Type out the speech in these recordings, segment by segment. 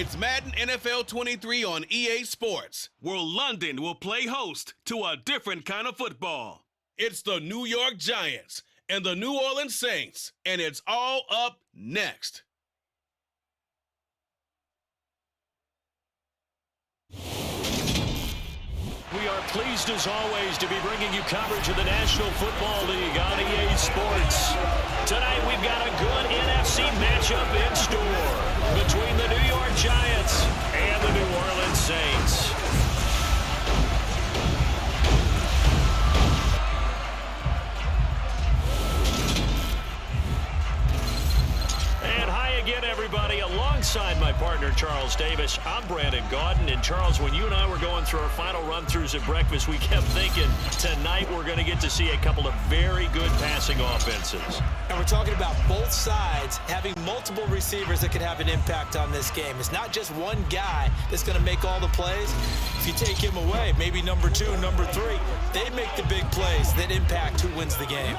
It's Madden NFL 23 on EA Sports, where London will play host to a different kind of football. It's the New York Giants and the New Orleans Saints, and it's all up next. We are pleased, as always, to be bringing you coverage of the National Football League on EA Sports. Tonight, we've got a good NFC matchup in store between the New York Giants and the New Orleans Saints. Again, everybody, alongside my partner, Charles Davis, I'm Brandon Gaudin. And Charles, when you and I were going through our final run-throughs at breakfast, we kept thinking tonight we're going to get to see a couple of very good passing offenses. And we're talking about both sides having multiple receivers that can have an impact on this game. It's not just one guy that's going to make all the plays. If you take him away, maybe number 2, number 3, they make the big plays that impact who wins the game.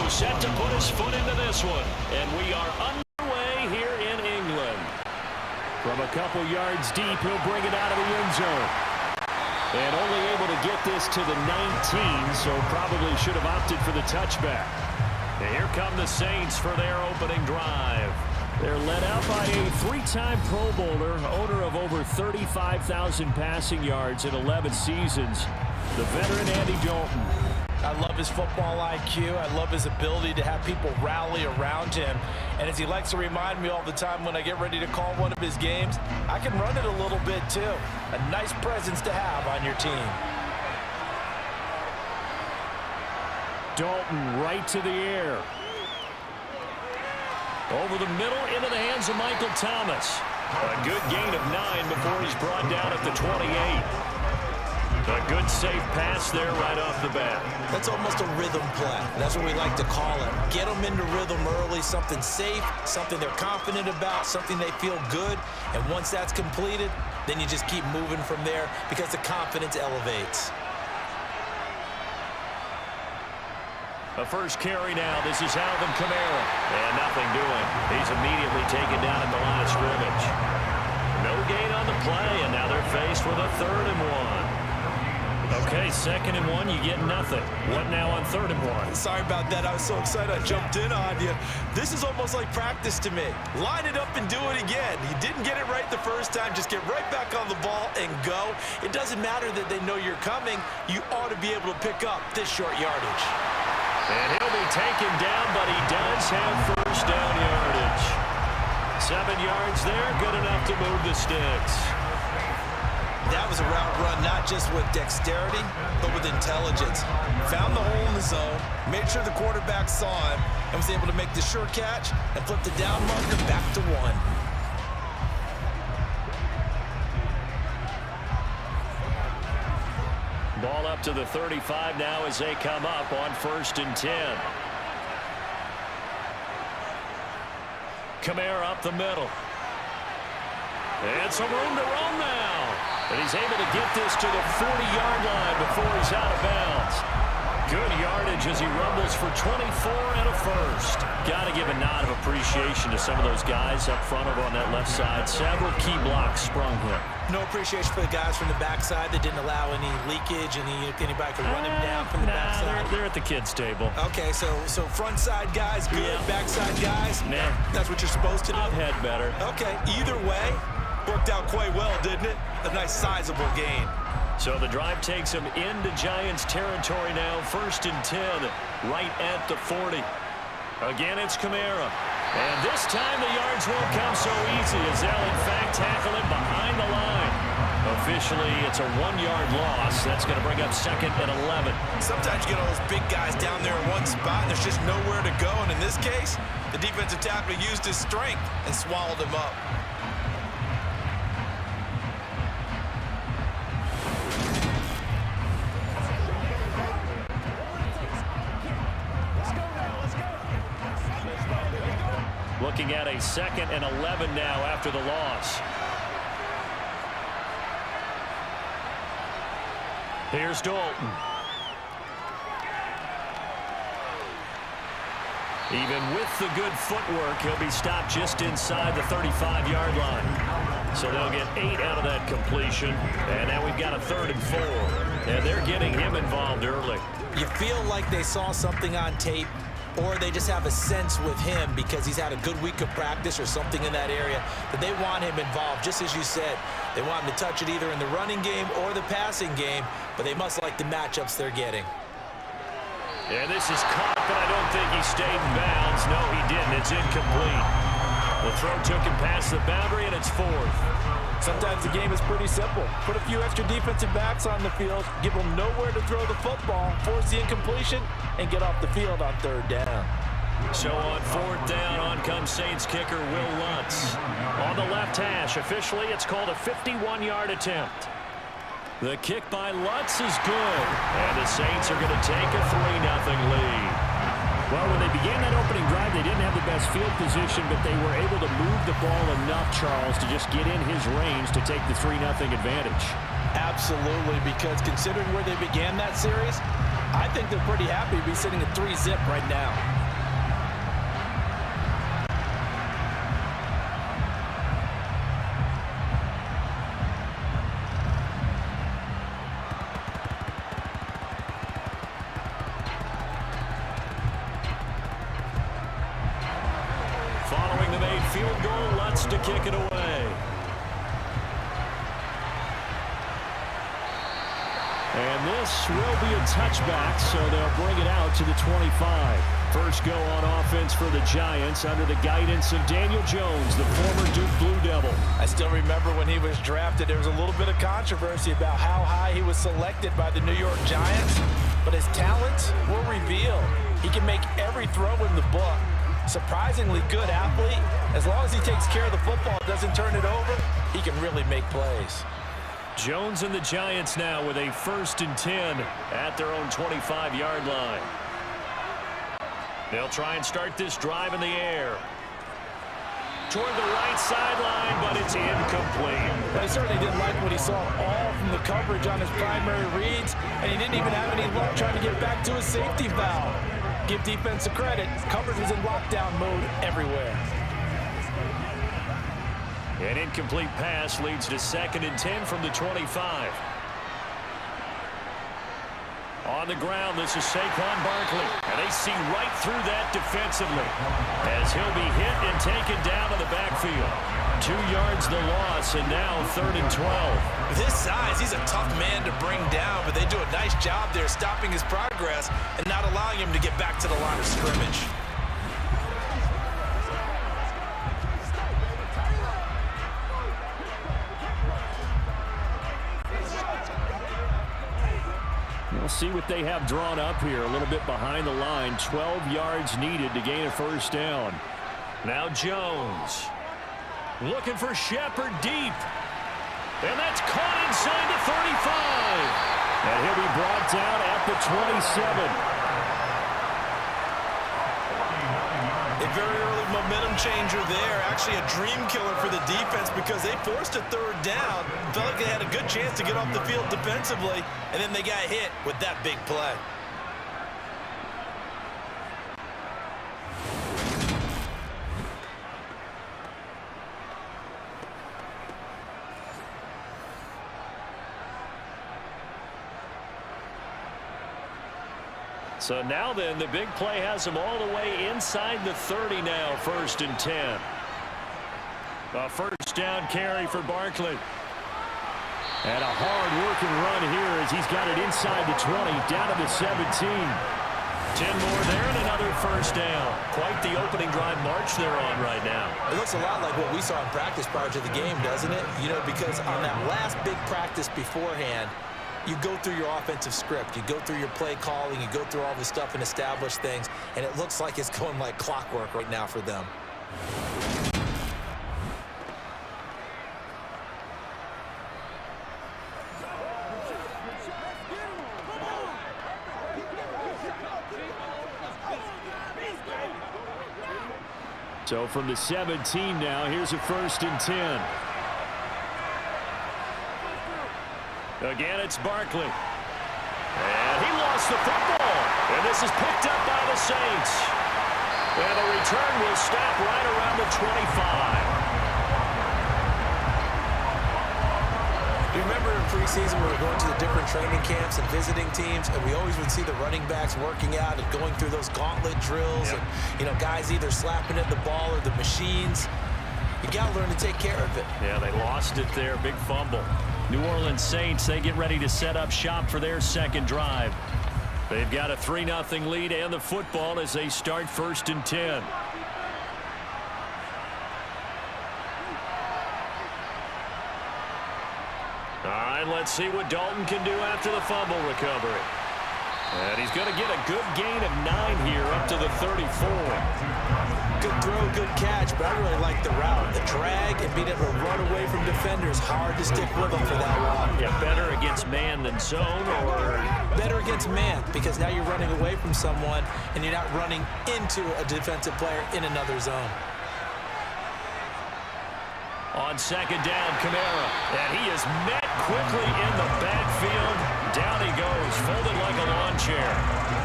Set to put his foot into this one, and we are underway here in England. From a couple yards deep, he'll bring it out of the end zone. And only able to get this to the 19, so probably should have opted for the touchback. And here come the Saints for their opening drive. They're led out by a 3-time Pro Bowler, owner of over 35,000 passing yards in 11 seasons, the veteran Andy Dalton. I love his football IQ. I love his ability to have people rally around him. And as he likes to remind me all the time when I get ready to call one of his games, I can run it a little bit too. A nice presence to have on your team. Dalton right to the air. Over the middle into the hands of Michael Thomas. A good gain of 9 before he's brought down at the 28. A good safe pass there right off the bat. That's almost a rhythm play. That's what we like to call it. Get them into rhythm early, something safe, something they're confident about, something they feel good. And once that's completed, then you just keep moving from there because the confidence elevates. A first carry now. This is Alvin Kamara. And nothing doing. He's immediately taken down at the line of scrimmage. No gain on the play, and now they're faced with a 3rd and 1. Okay, 2nd and 1, you get nothing. What now on 3rd and 1? Sorry about that. I was so excited I jumped in on you. This is almost like practice to me. Line it up and do it again. You didn't get it right the first time. Just get right back on the ball and go. It doesn't matter that they know you're coming. You ought to be able to pick up this short yardage. And he'll be taken down, but he does have first down yardage. 7 yards there, good enough to move the sticks. That was a route run, not just with dexterity, but with intelligence. Found the hole in the zone, made sure the quarterback saw him, and was able to make the sure catch and flip the down marker back to 1. Ball up to the 35 now as they come up on 1st and 10. Kamara up the middle. And some room to roam now. And he's able to get this to the 40-yard line before he's out of bounds. Good yardage as he rumbles for 24 and a first. Got to give a nod of appreciation to some of those guys up front over on that left side. Several key blocks sprung here. No appreciation for the guys from the backside that didn't allow any leakage, anybody could run him down from the backside. They're at the kids' table. Okay, so front side guys good, yeah. Backside guys, nah. That's what you're supposed to do? I've had better. Okay, either way, worked out quite well, didn't it? A nice sizable gain. So the drive takes him into Giants territory now. 1st and 10, right at the 40. Again, it's Kamara. And this time the yards won't come so easy as they'll, in fact, tackle him behind the line. Officially, it's a 1-yard loss. That's going to bring up 2nd and 11. Sometimes you get all those big guys down there in one spot, and there's just nowhere to go. And in this case, the defensive tackle used his strength and swallowed him up. Looking at a 2nd and 11 now after the loss. Here's Dalton. Even with the good footwork, he'll be stopped just inside the 35-yard line. So they'll get 8 out of that completion. And now we've got a 3rd and 4. And they're getting him involved early. You feel like they saw something on tape, or they just have a sense with him because he's had a good week of practice or something in that area that they want him involved. Just as you said, they want him to touch it either in the running game or the passing game, but they must like the matchups they're getting. And this is caught, but I don't think he stayed in bounds. No, he didn't. It's incomplete. The throw took him past the boundary, and it's 4th. Sometimes the game is pretty simple. Put a few extra defensive backs on the field, give them nowhere to throw the football, force the incompletion, and get off the field on 3rd down. So on 4th down, on comes Saints kicker Will Lutz. On the left hash, officially it's called a 51-yard attempt. The kick by Lutz is good, and the Saints are going to take a 3-0 lead. Well, when they began that opening drive, they didn't have the best field position, but they were able to move the ball enough, Charles, to just get in his range to take the 3-0 advantage. Absolutely, because considering where they began that series, I think they're pretty happy to be sitting at 3-zip right now. Following the made field goal, Lutz to kick it away. And this will be a touchback, so they'll bring it out to the 25. First go on offense for the Giants under the guidance of Daniel Jones, the former Duke Blue Devil. I still remember when he was drafted, there was a little bit of controversy about how high he was selected by the New York Giants, but his talents were revealed. He can make every throw in the book. Surprisingly good athlete. As long as he takes care of the football, doesn't turn it over, he can really make plays. Jones and the Giants now with a 1st and 10 at their own 25-yard line. They'll try and start this drive in the air. Toward the right sideline, but it's incomplete. But he certainly didn't like what he saw all from the coverage on his primary reads, and he didn't even have any luck trying to get back to his safety valve. Give defense a credit. Coverage was in lockdown mode everywhere. An incomplete pass leads to 2nd and 10 from the 25. On the ground, this is Saquon Barkley. And they see right through that defensively as he'll be hit and taken down to the backfield. 2 yards the loss, and now 3rd and 12. With his size, he's a tough man to bring down, but they do a nice job there stopping his progress and not allowing him to get back to the line of scrimmage. We'll see what they have drawn up here. A little bit behind the line. 12 yards needed to gain a 1st down. Now Jones. Looking for Shepard deep. And that's caught inside the 35. And he'll be brought down at the 27. A very early momentum changer there. Actually a dream killer for the defense because they forced a 3rd down. Felt like they had a good chance to get off the field defensively, and then they got hit with that big play. So now then, the big play has them all the way inside the 30 now, 1st and 10. A 1st down carry for Barkley. And a hard-working run here as he's got it inside the 20, down to the 17. 10 more there and another first down. Quite the opening drive march they're on right now. It looks a lot like what we saw in practice prior to the game, doesn't it? You know, because on that last big practice beforehand, you go through your offensive script. You go through your play calling. You go through all the stuff and establish things. And it looks like it's going like clockwork right now for them. So from the 17 now, here's a 1st and 10. Again, it's Barkley. And he lost the football. And this is picked up by the Saints. And the return will stop right around the 25. Do you remember in preseason we were going to the different training camps and visiting teams, and we always would see the running backs working out and going through those gauntlet drills, and, you know, guys either slapping at the ball or the machines. You got to learn to take care of it. Yeah, they lost it there. Big fumble. New Orleans Saints, they get ready to set up shop for their second drive. They've got a 3-0 lead and the football as they start 1st and 10. All right, let's see what Dalton can do after the fumble recovery. And he's going to get a good gain of 9 here up to the 34. Good throw, good catch, but I really like the route. The drag and being able to run away from defenders, hard to stick with them for that long. Yeah, better against man than zone, or? Better against man, because now you're running away from someone and you're not running into a defensive player in another zone. On 2nd down, Kamara. And he is met quickly in the backfield. Down he goes, folded like a lawn chair.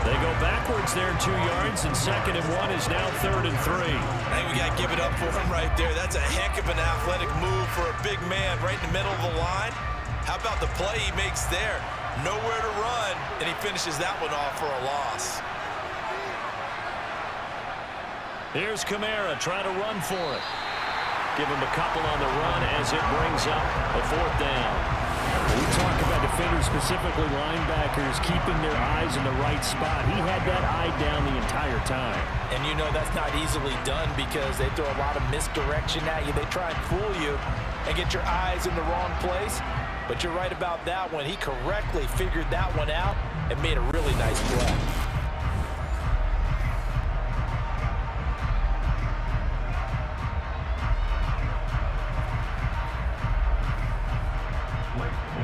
They go backwards there 2 yards, and 2nd and 1 is now 3rd and 3. I think we got to give it up for him right there. That's a heck of an athletic move for a big man right in the middle of the line. How about the play he makes there? Nowhere to run, and he finishes that one off for a loss. Here's Kamara trying to run for it. Give him a couple on the run as it brings up a 4th down. We talk about defenders, specifically linebackers, keeping their eyes in the right spot. He had that eye down the entire time. And you know that's not easily done because they throw a lot of misdirection at you. They try and fool you and get your eyes in the wrong place. But you're right about that one. He correctly figured that one out and made a really nice play.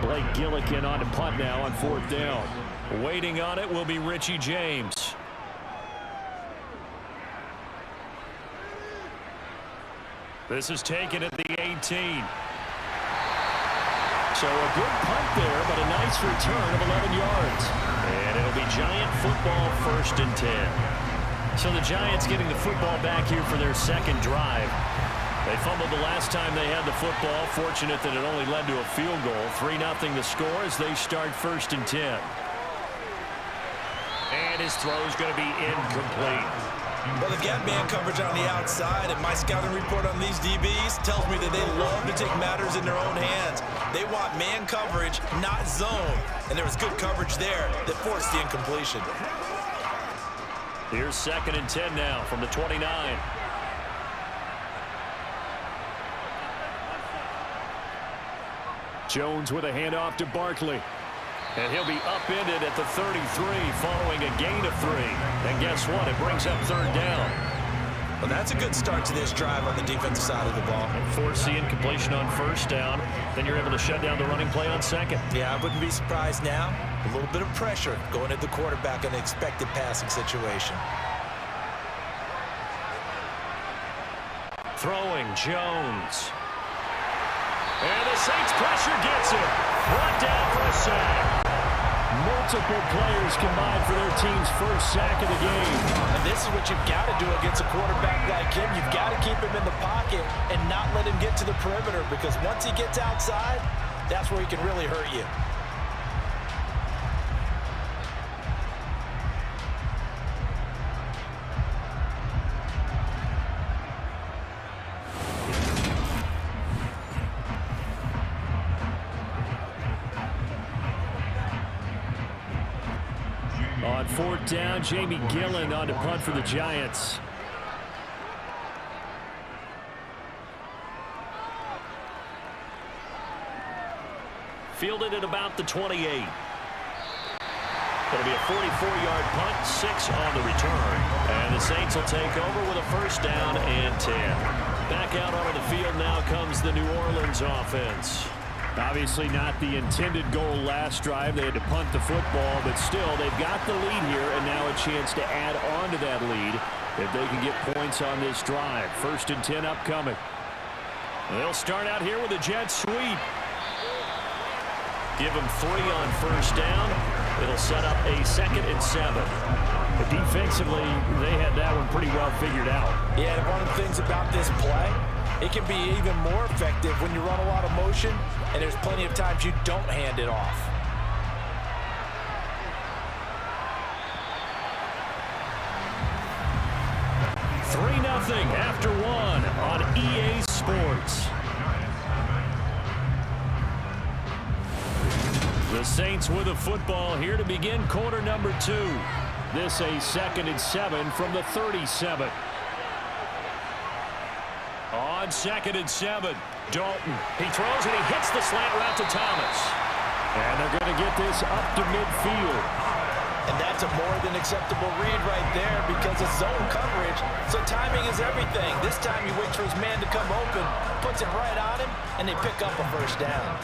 Blake Gillikin on to punt now on 4th down. Waiting on it will be Richie James. This is taken at the 18. So a good punt there, but a nice return of 11 yards. And it'll be Giant football 1st and 10. So the Giants getting the football back here for their 2nd drive. They fumbled the last time they had the football. Fortunate that it only led to a field goal. 3-0 the score as they start 1st and 10. And his throw is going to be incomplete. Well, they've got man coverage on the outside, and my scouting report on these DBs tells me that they love to take matters in their own hands. They want man coverage, not zone. And there was good coverage there that forced the incompletion. Here's 2nd and 10 now from the 29. Jones with a handoff to Barkley. And he'll be upended at the 33 following a gain of 3. And guess what? It brings up 3rd down. Well, that's a good start to this drive on the defensive side of the ball. And force the incompletion on 1st down. Then you're able to shut down the running play on 2nd. Yeah, I wouldn't be surprised now. A little bit of pressure going at the quarterback in an expected passing situation. Throwing Jones. And the Saints pressure gets him. Brought down for a sack. Multiple players combined for their team's 1st sack of the game. And this is what you've got to do against a quarterback like him. You've got to keep him in the pocket and not let him get to the perimeter, because once he gets outside, that's where he can really hurt you. On fourth down, Jamie Gillen on to punt for the Giants. Fielded at about the 28. It'll be a 44-yard punt, 6 on the return. And the Saints will take over with a first down and 10. Back out onto the field now comes the New Orleans offense. Obviously not the intended goal last drive. They had to punt the football, but still, they've got the lead here, and now a chance to add on to that lead if they can get points on this drive. First and 10 upcoming. They'll start out here with a jet sweep. Give them 3 on first down. It'll set up a 2nd and 7. But defensively, they had that one pretty well figured out. Yeah, and one of the things about this play, it can be even more effective when you run a lot of motion, and there's plenty of times you don't hand it off. Nothing after 1 on EA Sports. The Saints with a football here to begin quarter number 2. This a 2nd and 7 from the 37. On 2nd and 7, Dalton. He throws and he hits the slant route to Thomas. And they're going to get this up to midfield. And that's a more than acceptable read right there because it's zone coverage, so timing is everything. This time he waits for his man to come open, puts it right on him, and they pick up a first down.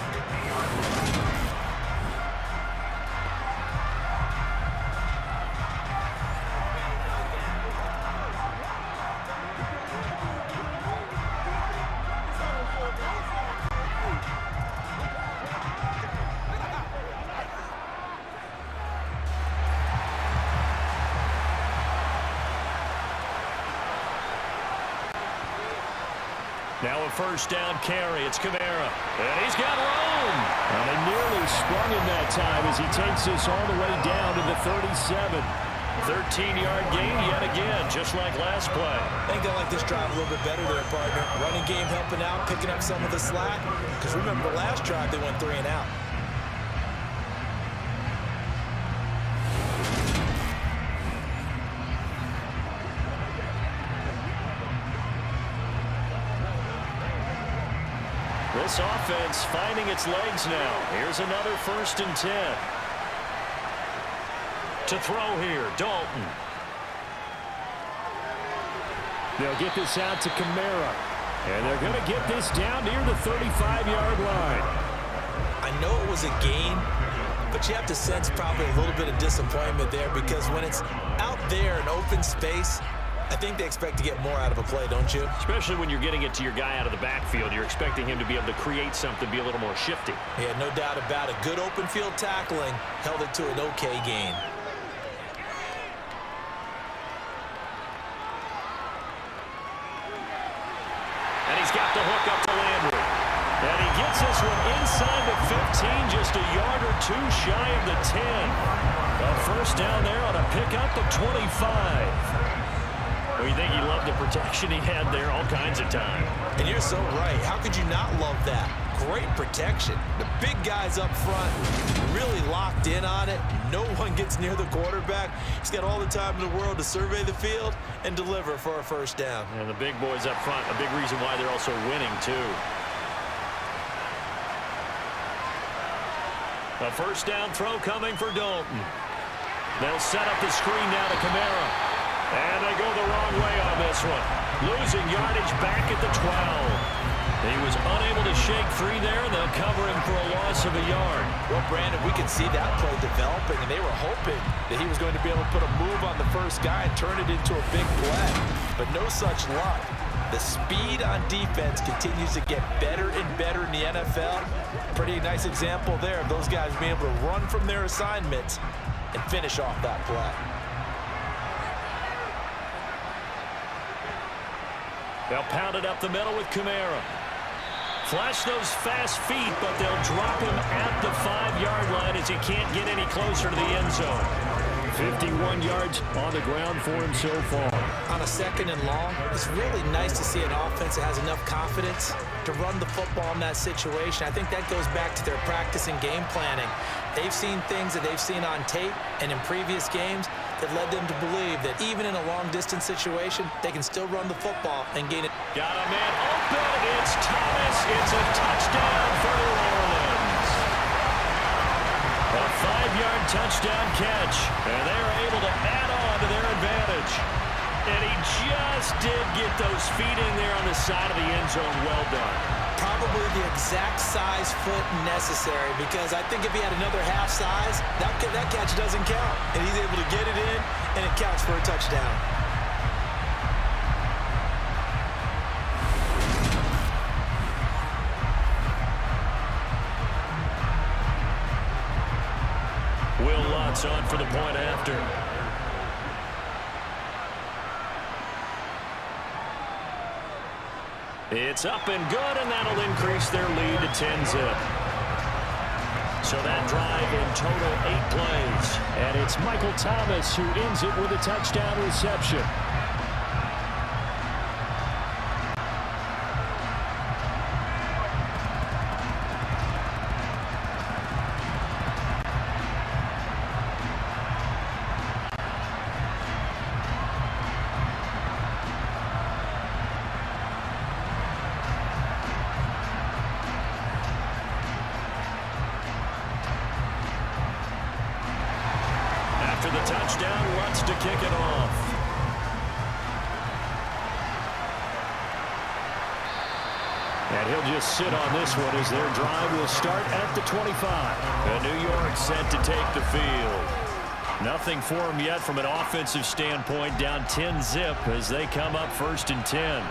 Now a first down carry. It's Kamara. And he's got room. And they nearly sprung him that time as he takes this all the way down to the 37. 13-yard gain yet again, just like last play. I think they like this drive a little bit better there, partner. Running game helping out, picking up some of the slack. Because remember, the last drive they went 3 and out. This offense finding its legs now. Here's another 1st and 10. To throw here, Dalton. They'll get this out to Kamara. And they're going to get this down near the 35-yard line. I know it was a gain, but you have to sense probably a little bit of disappointment there because when it's out there in open space, I think they expect to get more out of a play, don't you? Especially when you're getting it to your guy out of the backfield. You're expecting him to be able to create something, be a little more shifty. Yeah, no doubt about it. Good open field tackling held it to an okay gain. And he's got the hook up to Landry. And he gets this one inside the 15, just a yard or 2 shy of the 10. A first down there on a pickup of 25. We think he loved the protection he had there all kinds of time. And you're so right. How could you not love that? Great protection. The big guys up front really locked in on it. No one gets near the quarterback. He's got all the time in the world to survey the field and deliver for a first down. And the big boys up front, a big reason why they're also winning, too. A first down throw coming for Dalton. They'll set up the screen now to Kamara. And they go the wrong way on this one. Losing yardage back at the 12. He was unable to shake free there, and they'll cover him for a loss of a yard. Well, Brandon, we could see that play developing, and they were hoping that he was going to be able to put a move on the first guy and turn it into a big play. But no such luck. The speed on defense continues to get better and better in the NFL. Pretty nice example there of those guys being able to run from their assignments and finish off that play. They'll pound it up the middle with Kamara. Flash those fast feet, but they'll drop him at the 5-yard line as he can't get any closer to the end zone. 51 yards on the ground for him so far. On a 2nd and long, it's really nice to see an offense that has enough confidence to run the football in that situation. I think that goes back to their practice and game planning. They've seen things that they've seen on tape and in previous games that led them to believe that even in a long-distance situation, they can still run the football and gain it. Got a man open. It's Thomas. It's a touchdown for New Orleans. A 5-yard touchdown catch, and they're able to add on to their advantage. And he just did get those feet in there on the side of the end zone. Well done. Probably the exact size foot necessary, because I think if he had another half size, that catch doesn't count. And he's able to get it in, and it counts for a touchdown. Will Lutz on for the point after. It's up and good, and that'll increase their lead to 10-zip. So that drive in total 8 plays. And it's Michael Thomas who ends it with a touchdown reception. The touchdown, Lutz to kick it off. And he'll just sit on this one as their drive will start at the 25. And New York set to take the field. Nothing for them yet from an offensive standpoint, down 10-zip as they come up 1st and 10.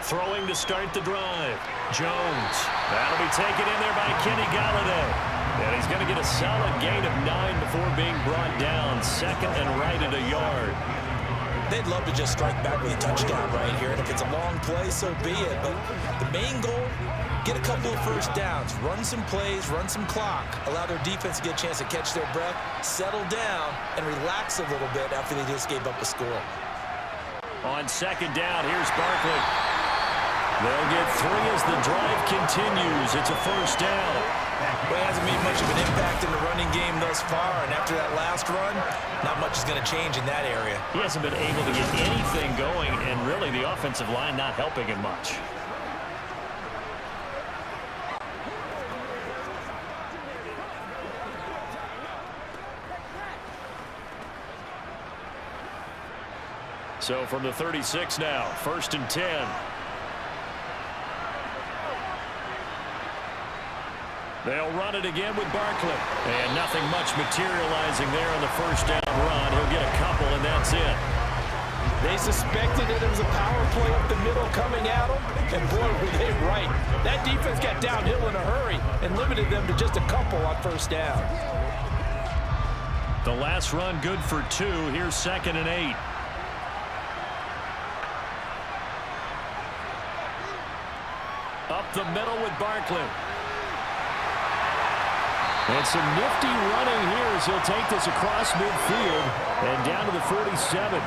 Throwing to start the drive. Jones. That'll be taken in there by Kenny Galladay. And he's going to get a solid gain of 9 before being brought down. 2nd and right at a yard. They'd love to just strike back with a touchdown right here. And if it's a long play, so be it. But the main goal, get a couple of first downs. Run some plays, run some clock. Allow their defense to get a chance to catch their breath, settle down, and relax a little bit after they just gave up a score. On 2nd down, here's Barkley. They'll get 3 as the drive continues. It's a 1st down. Well, he hasn't made much of an impact in the running game thus far, and after that last run, not much is going to change in that area. He hasn't been able to get anything going, and really the offensive line not helping him much. So from the 36 now, 1st and 10. They'll run it again with Barkley. And nothing much materializing there on the 1st down run. He'll get a couple, and that's it. They suspected that it was a power play up the middle coming at them, and boy, were they right. That defense got downhill in a hurry and limited them to just a couple on 1st down. The last run good for 2. Here's 2nd and 8. Up the middle with Barkley. And some nifty running here as he'll take this across midfield and down to the 47.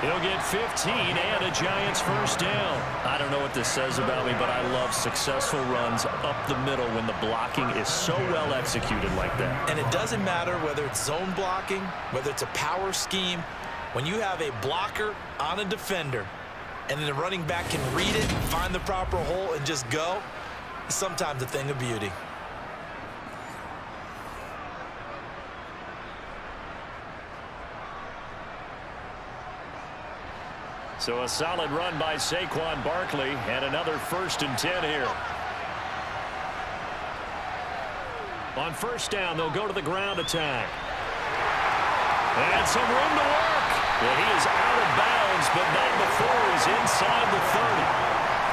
He'll get 15 and a Giants 1st down. I don't know what this says about me, but I love successful runs up the middle when the blocking is so well executed like that. And it doesn't matter whether it's zone blocking, whether it's a power scheme. When you have a blocker on a defender and then the running back can read it, find the proper hole, and just go, it's sometimes a thing of beauty. So a solid run by Saquon Barkley, and another 1st and 10 here. On 1st down, they'll go to the ground attack. And some room to work. Well, he is out of bounds, but not before he's inside the 30.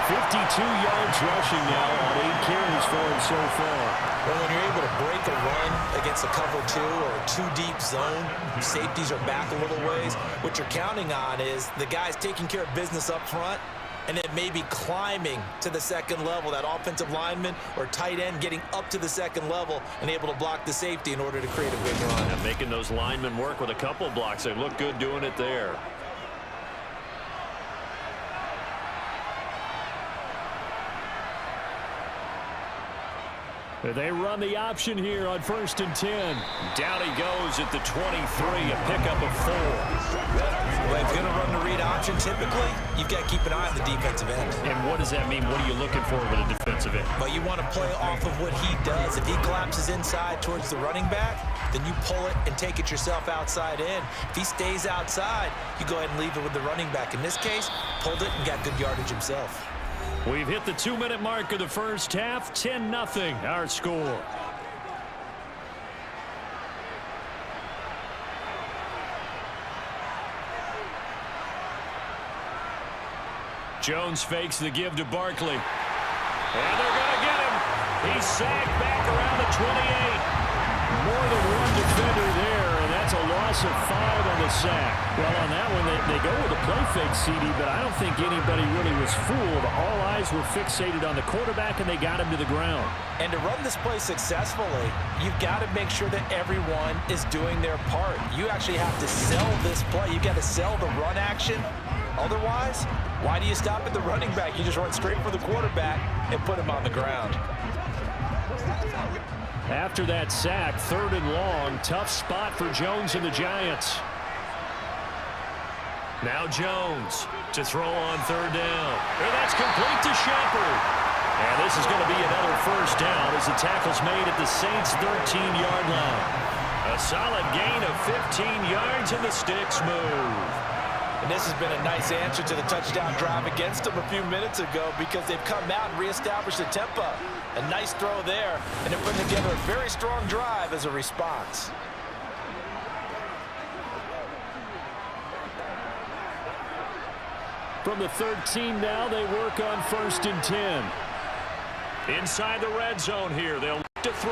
52 yards rushing now on 8 carries for him so far. Well, when you're able to break a run against a cover 2 or a 2-deep zone, safeties are back a little ways. What you're counting on is the guys taking care of business up front and then maybe climbing to the 2nd level, that offensive lineman or tight end getting up to the 2nd level and able to block the safety in order to create a big run. And making those linemen work with a couple blocks. They look good doing it there. They run the option here on 1st and 10. Down he goes at the 23, a pickup of 4. Well, if you're going to run the read option, typically, you've got to keep an eye on the defensive end. And what does that mean? What are you looking for with a defensive end? But you want to play off of what he does. If he collapses inside towards the running back, then you pull it and take it yourself outside in. If he stays outside, you go ahead and leave it with the running back. In this case, pulled it and got good yardage himself. We've hit the 2-minute mark of the first half. 10-0 our score. Jones fakes the give to Barkley. And they're going to get him. He's sacked back around the 28. More than one defender there, and that's a loss of 5 on the sack. Well, on that one, they go with a play fake, CD, but I don't think anybody really was fooled. All eyes were fixated on the quarterback, and they got him to the ground. And to run this play successfully, you've got to make sure that everyone is doing their part. You actually have to sell this play. You've got to sell the run action. Otherwise, why do you stop at the running back? You just run straight for the quarterback and put him on the ground. After that sack, 3rd and long, tough spot for Jones and the Giants. Now Jones to throw on 3rd down. And that's complete to Shepard. And this is going to be another 1st down as the tackle's made at the Saints' 13-yard line. A solid gain of 15 yards and the sticks move. And this has been a nice answer to the touchdown drive against them a few minutes ago because they've come out and reestablished the tempo. A nice throw there, and they're putting together a very strong drive as a response. From the 13 now, they work on 1st and 10. Inside the red zone here, they'll look to throw.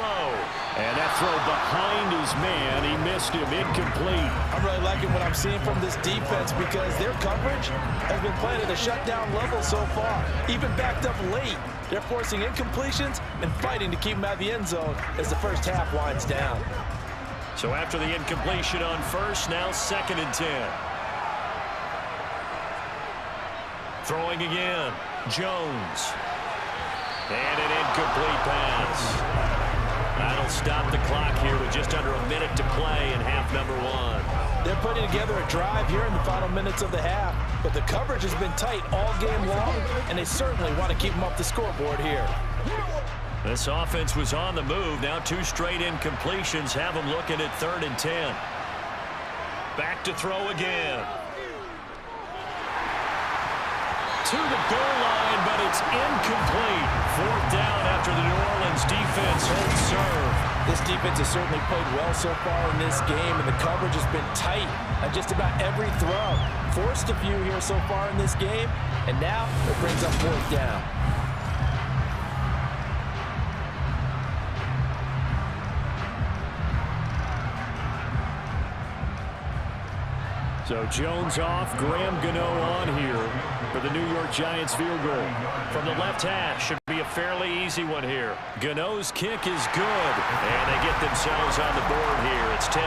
And that throw behind his man, he missed him, incomplete. I'm really liking what I'm seeing from this defense because their coverage has been playing at a shutdown level so far. Even backed up late, they're forcing incompletions and fighting to keep them out of the end zone as the first half winds down. So after the incompletion on 1st, now 2nd and 10. Throwing again, Jones. And an incomplete pass. That'll stop the clock here with just under a minute to play in half number 1. They're putting together a drive here in the final minutes of the half, but the coverage has been tight all game long, and they certainly want to keep them off the scoreboard here. This offense was on the move. Now 2 straight incompletions have them looking at 3rd and 10. Back to throw again. To the goal line, but it's incomplete. 4th down after the New Orleans defense holds serve. This defense has certainly played well so far in this game, and the coverage has been tight on just about every throw. Forced a few here so far in this game, and now it brings up 4th down. So Jones off, Graham Gano on here for the New York Giants field goal. From the left hash, should be a fairly easy one here. Gano's kick is good, and they get themselves on the board here. It's 10-3.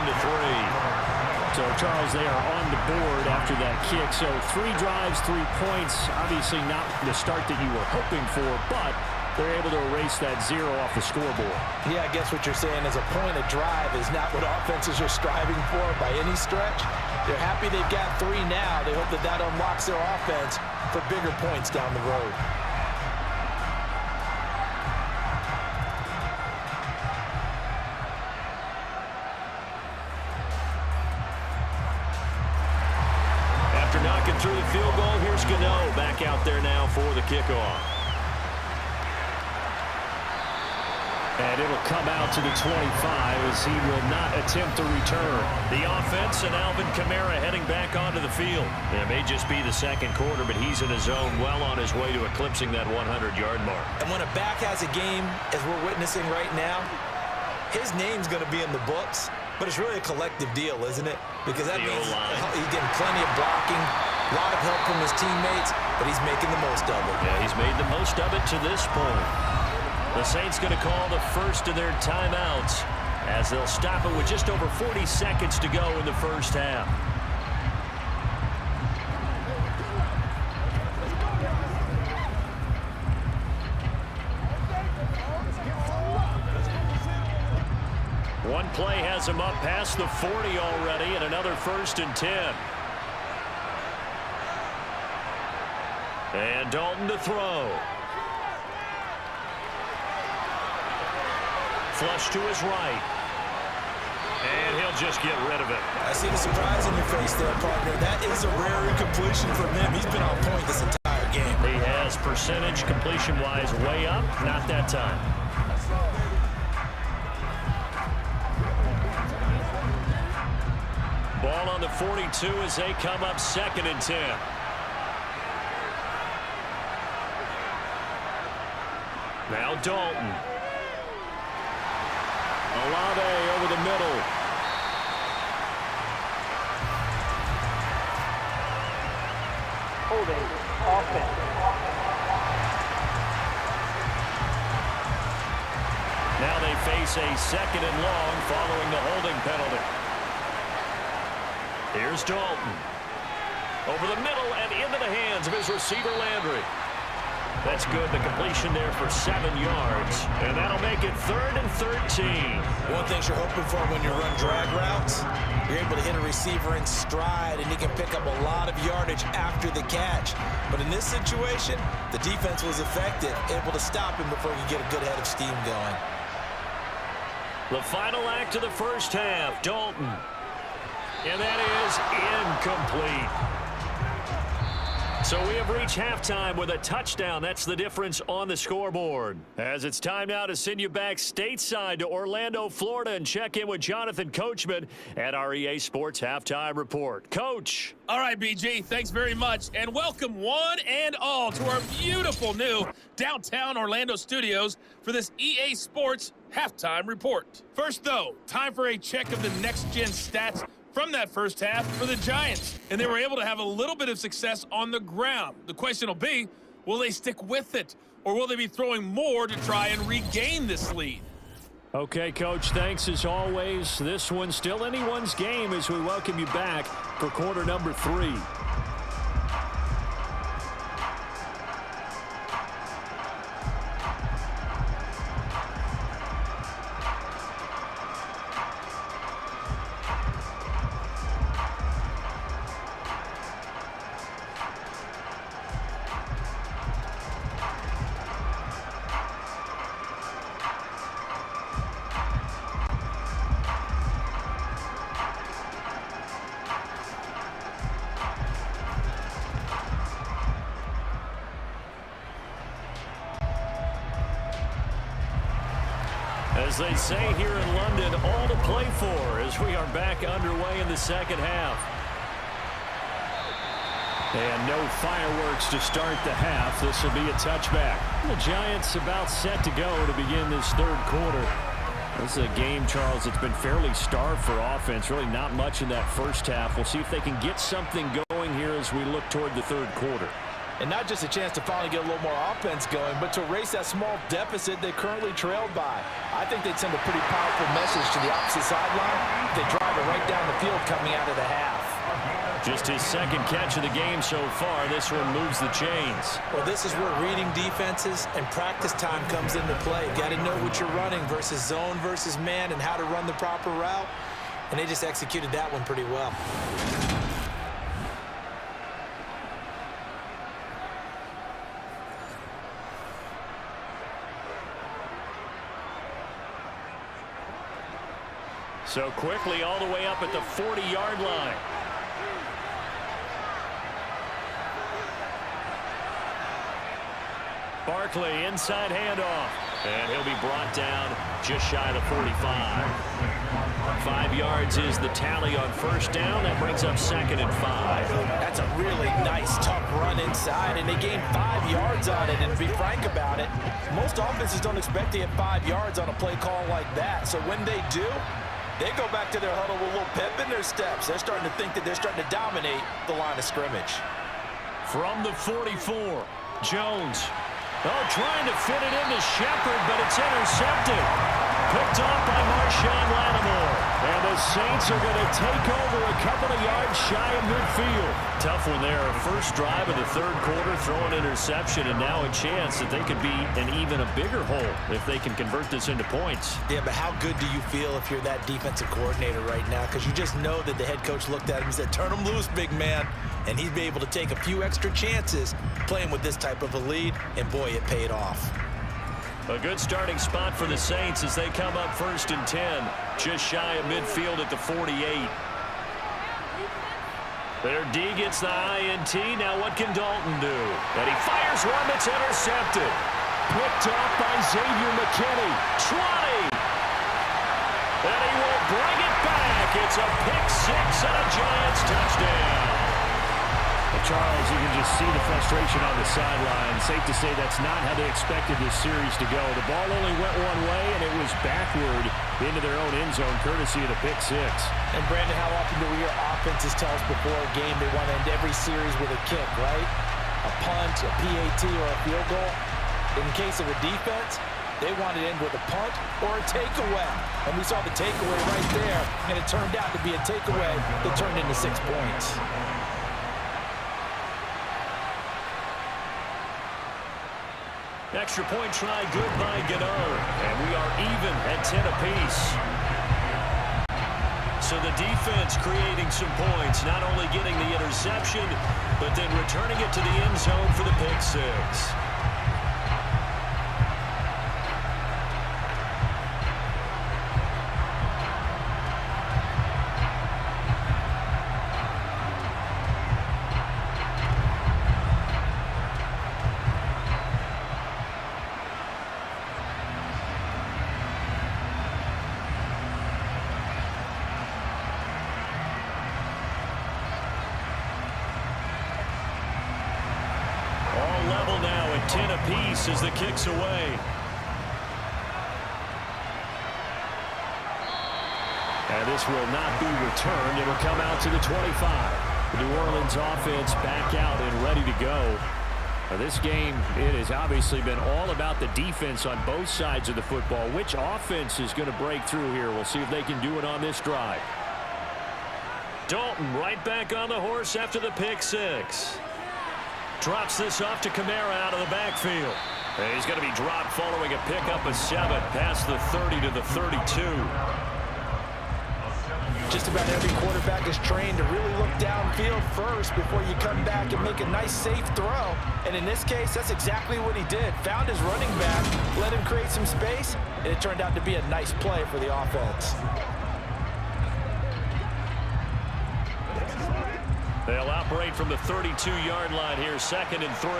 So, Charles, they are on the board after that kick. So 3 drives, 3 points. Obviously not the start that you were hoping for, but they're able to erase that 0 off the scoreboard. Yeah, I guess what you're saying is a point of drive is not what offenses are striving for by any stretch. They're happy they've got 3 now. They hope that that unlocks their offense for bigger points down the road. After knocking through the field goal, here's Gano back out there now for the kickoff. And it'll come out to the 25 as he will not attempt to return. The offense and Alvin Kamara heading back onto the field. It may just be the 2nd quarter, but he's in his zone, well on his way to eclipsing that 100-yard mark. And when a back has a game, as we're witnessing right now, his name's going to be in the books, but it's really a collective deal, isn't it? Because that means he's getting plenty of blocking, a lot of help from his teammates, but he's making the most of it. Yeah, he's made the most of it to this point. The Saints going to call the first of their timeouts as they'll stop it with just over 40 seconds to go in the first half. One play has him up past the 40 already, and another 1st and 10. And Dalton to throw. Flush to his right. And he'll just get rid of it. I see the surprise in your face there, partner. That is a rare incompletion from him. He's been on point this entire game. He has percentage completion-wise way up. Not that time. Ball on the 42 as they come up 2nd and 10. Now Dalton. Olave over the middle. Holding offense. Now they face a 2nd and long following the holding penalty. Here's Dalton. Over the middle and into the hands of his receiver Landry. That's good. The completion there for 7 yards. And that'll make it 3rd and 13. One thing you're hoping for when you run drag routes, you're able to hit a receiver in stride, and he can pick up a lot of yardage after the catch. But in this situation, the defense was effective, able to stop him before he could get a good head of steam going. The final act of the first half, Dalton. And that is incomplete. So we have reached halftime with a touchdown. That's the difference on the scoreboard. As it's time now to send you back stateside to Orlando, Florida, and check in with Jonathan Coachman at our EA Sports Halftime Report. Coach. All right, BG, thanks very much. And welcome one and all to our beautiful new downtown Orlando studios for this EA Sports Halftime Report. First, though, time for a check of the next-gen stats from that first half for the Giants, and they were able to have a little bit of success on the ground. The question will be, will they stick with it, or will they be throwing more to try and regain this lead? Okay, Coach, thanks as always. This one's still anyone's game as we welcome you back for quarter number 3. As they say here in London, all to play for as we are back underway in the second half. And no fireworks to start the half. This will be a touchback. The Giants about set to go to begin this third quarter. This is a game, Charles, that's been fairly starved for offense. Really not much in that first half. We'll see if they can get something going here as we look toward the third quarter. And not just a chance to finally get a little more offense going, but to erase that small deficit they currently trailed by. I think they'd send a pretty powerful message to the opposite sideline if they drive it right down the field coming out of the half. Just his second catch of the game so far. This one moves the chains. Well, this is where reading defenses and practice time comes into play. Got to know what you're running versus zone versus man and how to run the proper route. And they just executed that one pretty well. So quickly all the way up at the 40-yard line. Barkley, inside handoff. And he'll be brought down just shy of the 45. 5 yards is the tally on first down. That brings up 2nd and 5. That's a really nice, tough run inside, and they gained 5 yards on it. And to be frank about it, most offenses don't expect to get 5 yards on a play call like that. So when they do, they go back to their huddle with a little pep in their steps. They're starting to think that they're starting to dominate the line of scrimmage. From the 44, Jones. Oh, trying to fit it into Shepard, but it's intercepted. picked off by Marshawn Lattimore. And the Saints are going to take over a couple of yards shy of midfield. Tough one there. First drive of the third quarter, throwing interception, and now a chance that they could be in even a bigger hole if they can convert this into points. Yeah, but how good do you feel if you're that defensive coordinator right now? Because you just know that the head coach looked at him and said, turn him loose, big man. And he'd be able to take a few extra chances playing with this type of a lead, and boy, it paid off. A good starting spot for the Saints as they come up 1st and 10, just shy of midfield at the 48. Their D gets the INT. Now what can Dalton do? And he fires one that's intercepted. Picked off by Xavier McKinney. 20. And he will bring it back. It's a pick six and a Giants touchdown. Charles, you can just see the frustration on the sideline. Safe to say that's not how they expected this series to go. The ball only went one way, and it was backward into their own end zone, courtesy of the pick six. And, Brandon, how often do we hear offenses tell us before a game they want to end every series with a kick, right? A punt, a PAT, or a field goal. In case of a defense, they want to end with a punt or a takeaway. And we saw the takeaway right there, and it turned out to be a takeaway that turned into 6 points. Extra point try, good by Gano. And we are even at 10 apiece. So the defense creating some points, not only getting the interception, but then returning it to the end zone for the pick six. As the kick's away. And this will not be returned. It will come out to the 25. The New Orleans offense back out and ready to go. Now this game, it has obviously been all about the defense on both sides of the football. Which offense is going to break through here? We'll see if they can do it on this drive. Dalton right back on the horse after the pick six. Drops this off to Kamara out of the backfield. And he's going to be dropped following a pickup of 7 past the 30 to the 32. Just about every quarterback is trained to really look downfield first before you come back and make a nice, safe throw. And in this case, that's exactly what he did. Found his running back, let him create some space, and it turned out to be a nice play for the offense. They'll operate from the 32-yard line here, 2nd and 3.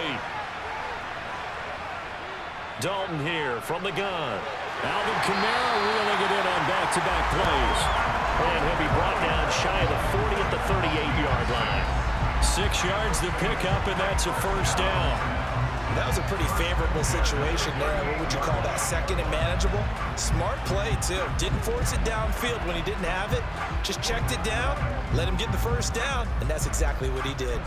Dalton here from the gun. Alvin Kamara reeling it in on back-to-back plays. And he'll be brought down shy of the 40 at the 38-yard line. 6 yards to pick up, and that's a first down. That was a pretty favorable situation there. What would you call that? 2nd and manageable? Smart play, too. Didn't force it downfield when he didn't have it. Just checked it down, let him get the first down, and that's exactly what he did.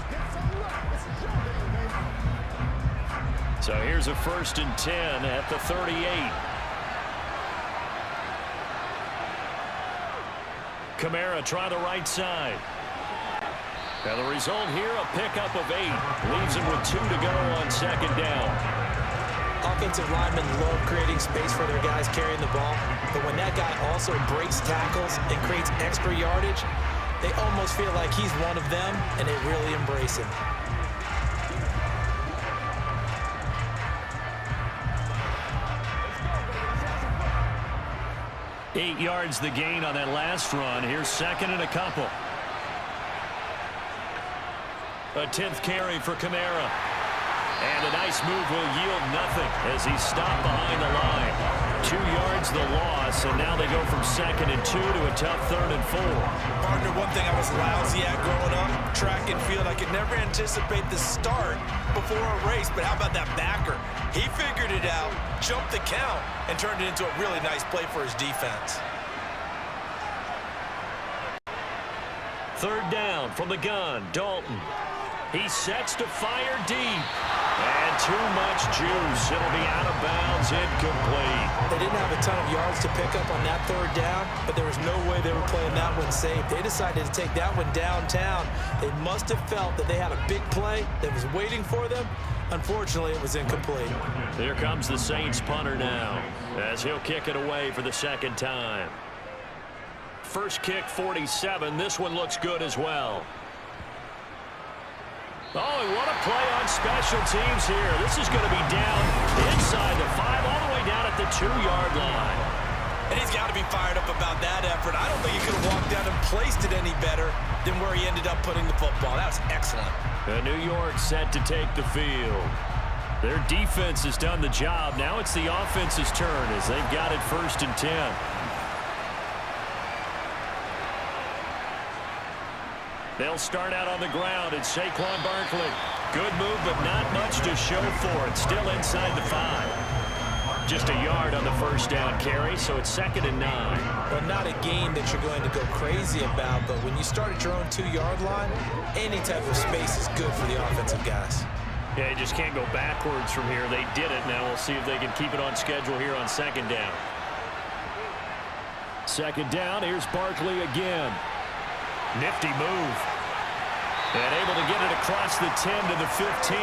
So here's a 1st and 10 at the 38. Kamara try the right side. Now the result here, a pickup of 8. Leaves him with 2 to go on 2nd down. Offensive linemen love creating space for their guys carrying the ball, but when that guy also breaks tackles and creates extra yardage, they almost feel like he's one of them, and they really embrace him. Eight yards the gain on that last run. Here's 2nd and a couple. A 10th carry for Kamara. And a nice move will yield nothing as he's stopped behind the line. 2 yards the loss, and now they go from 2nd and 2 to a tough 3rd and 4. Partner, one thing I was lousy at growing up, track and field, I could never anticipate the start before a race, but how about that backer? He figured it out, jumped the count, and turned it into a really nice play for his defense. 3rd down from the gun, Dalton. He sets to fire deep. And too much juice. It'll be out of bounds, incomplete. They didn't have a ton of yards to pick up on that third down, but there was no way they were playing that one safe. They decided to take that one downtown. They must have felt that they had a big play that was waiting for them. Unfortunately, it was incomplete. Here comes the Saints punter now, as he'll kick it away for the second time. First kick, 47. This one looks good as well. Oh, what a play on special teams here. This is going to be down inside the 5, all the way down at the 2-yard line. And he's got to be fired up about that effort. I don't think he could have walked down and placed it any better than where he ended up putting the football. That was excellent. New York set to take the field. Their defense has done the job. Now it's the offense's turn as they've got it 1st and 10. They'll start out on the ground. It's Saquon Barkley. Good move, but not much to show for it. Still inside the 5. Just a yard on the first down carry, so it's 2nd and 9. Well, not a game that you're going to go crazy about, but when you start at your own 2-yard line, any type of space is good for the offensive guys. Yeah, you just can't go backwards from here. They did it. Now we'll see if they can keep it on schedule here on 2nd down. 2nd down, here's Barkley again. Nifty move. And able to get it across the 10 to the 15.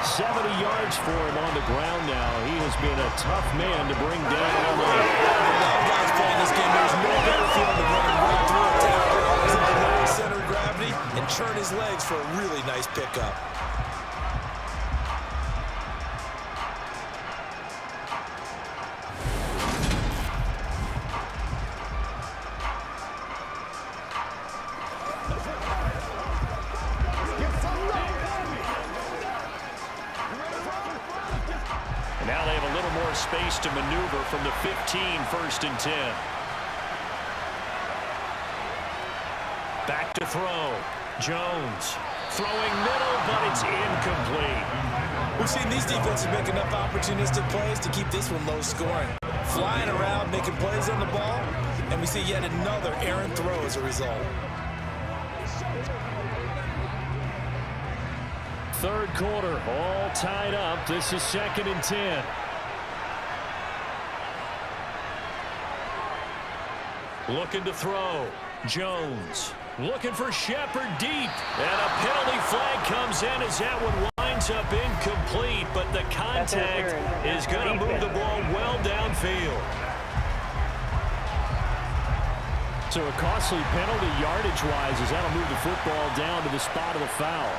70 yards for him on the ground now. He has been a tough man to bring down all night. A lot of guys playing this game. There's no better feeling than running right through a tackle, at the lower center of gravity, and churn his legs for a really nice pickup. Space to maneuver from the 15, 1st and 10. Back to throw. Jones throwing middle, but it's incomplete. We've seen these defenses make enough opportunistic plays to keep this one low scoring. Flying around, making plays on the ball, and we see yet another errant throw as a result. 3rd quarter, all tied up. This is 2nd and 10. Looking to throw. Jones looking for Shepard deep. And a penalty flag comes in as that one winds up incomplete. But the contact is going to move the ball well downfield. So a costly penalty yardage-wise as that'll move the football down to the spot of the foul.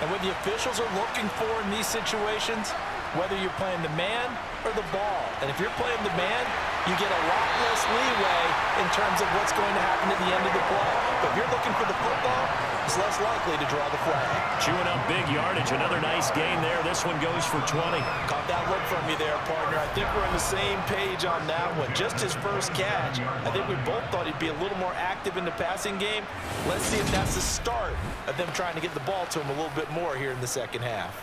And what the officials are looking for in these situations, whether you're playing the man or the ball. And if you're playing the man, you get a lot less leeway in terms of what's going to happen at the end of the play. But if you're looking for the football, it's less likely to draw the flag. Chewing up big yardage. Another nice gain there. This one goes for 20. Caught that look from you there, partner. I think we're on the same page on that one. Just his first catch. I think we both thought he'd be a little more active in the passing game. Let's see if that's the start of them trying to get the ball to him a little bit more here in the second half.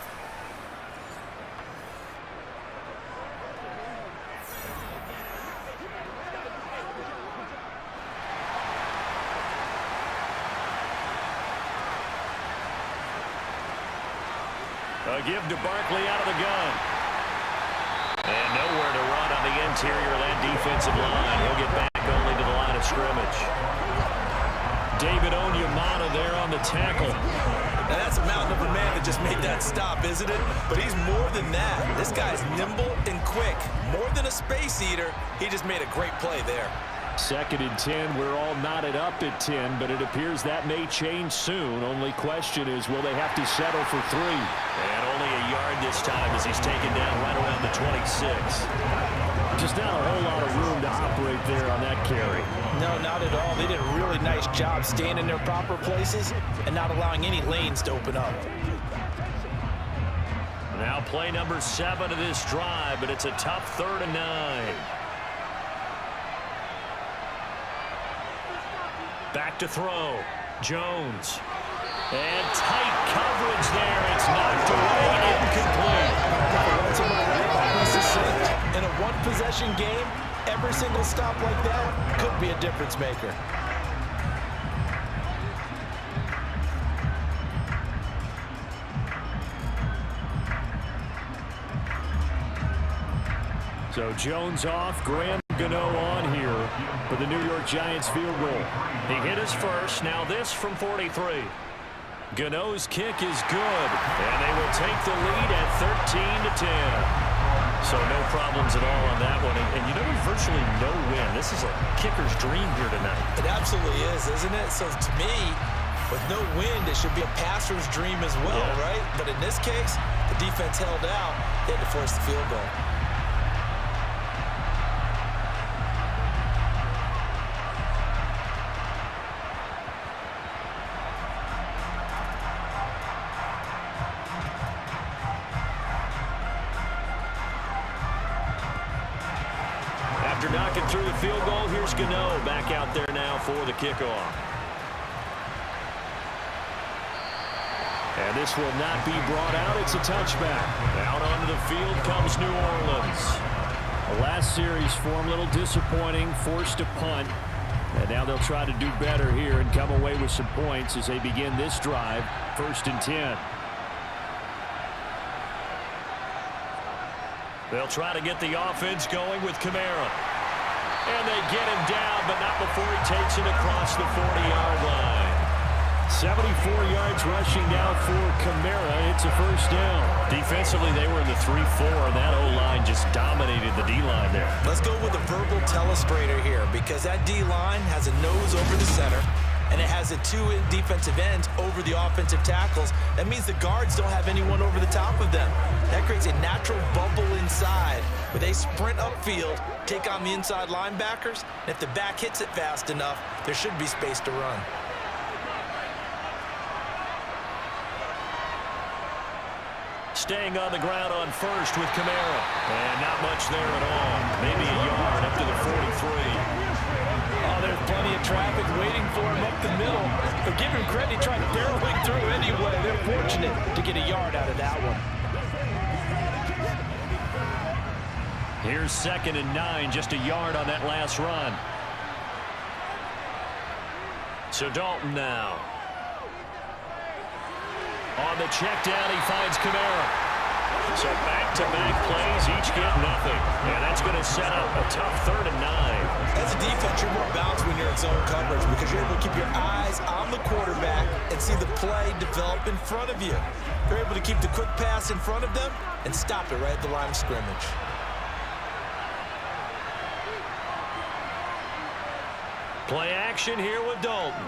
A give to Barkley out of the gun. And nowhere to run on the interior of that defensive line. He'll get back only to the line of scrimmage. David Onyemata there on the tackle. Now that's a mountain of a man that just made that stop, isn't it? But he's more than that. This guy's nimble and quick. More than a space eater, he just made a great play there. 2nd and 10. We're all knotted up at 10, but it appears that may change soon. Only question is, will they have to settle for 3? And only a yard this time as he's taken down right around the 26. Just not a whole lot of room to operate there on that carry. No, not at all. They did a really nice job staying in their proper places and not allowing any lanes to open up. Now play number 7 of this drive, but it's a tough 3rd and 9. Back to throw. Jones. And tight coverage there. It's knocked away, incomplete. In a one-possession game, every single stop like that could be a difference maker. So Jones off, Graham Gano on here for the New York Giants field goal. He hit his first, now this from 43. Gano's kick is good, and they will take the lead at 13-10. So no problems at all on that one. And you know, there's virtually no win. This is a kicker's dream here tonight. It absolutely is, isn't it? So to me, with no wind, it should be a passer's dream as well, right? But in this case, the defense held out. They had to force the field goal. After knocking through the field goal, here's Gano back out there now for the kickoff. And this will not be brought out. It's a touchback. Out onto the field comes New Orleans. The last series for them, a little disappointing, forced a punt. And now they'll try to do better here and come away with some points as they begin this drive, 1st and 10. They'll try to get the offense going with Kamara. And they get him down, but not before he takes it across the 40-yard line. 74 yards rushing now for Kamara. It's a first down. Defensively, they were in the 3-4, and that O-line just dominated the D-line there. Let's go with a verbal telestrator here, because that D-line has a nose over the center, and it has a 2 defensive ends over the offensive tackles. That means the guards don't have anyone over the top of them. That creates a natural bubble inside where they sprint upfield, take on the inside linebackers, and if the back hits it fast enough, there should be space to run. Staying on the ground on first with Kamara. And not much there at all. Maybe a yard up to the 43. Oh, there's plenty of traffic waiting for him up the middle. But give him credit, he tried barreling through anyway. They're fortunate to get a yard out of that one. Here's 2nd and 9, just a yard on that last run. So Dalton now. On the check down, he finds Kamara. So back-to-back plays, each get nothing. And that's going to set up a tough 3rd and 9. As a defense, you're more balanced when you're in zone coverage because you're able to keep your eyes on the quarterback and see the play develop in front of you. You're able to keep the quick pass in front of them and stop it right at the line of scrimmage. Play action here with Dalton.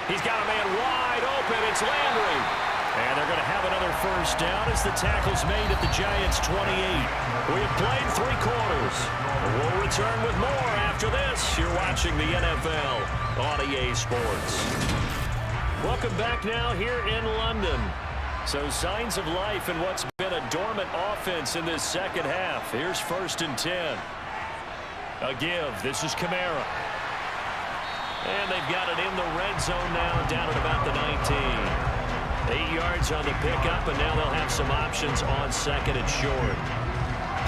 He's got a man wide open. It's Landry. And they're going to have another first down as the tackle's made at the Giants' 28. We have played 3 quarters. We'll return with more after this. You're watching the NFL on EA Sports. Welcome back now here in London. So signs of life in what's been a dormant offense in this second half. Here's 1st and 10. A give. This is Kamara. And they've got it in the red zone now, down at about the 19. 8 yards on the pickup, and now they'll have some options on 2nd and short.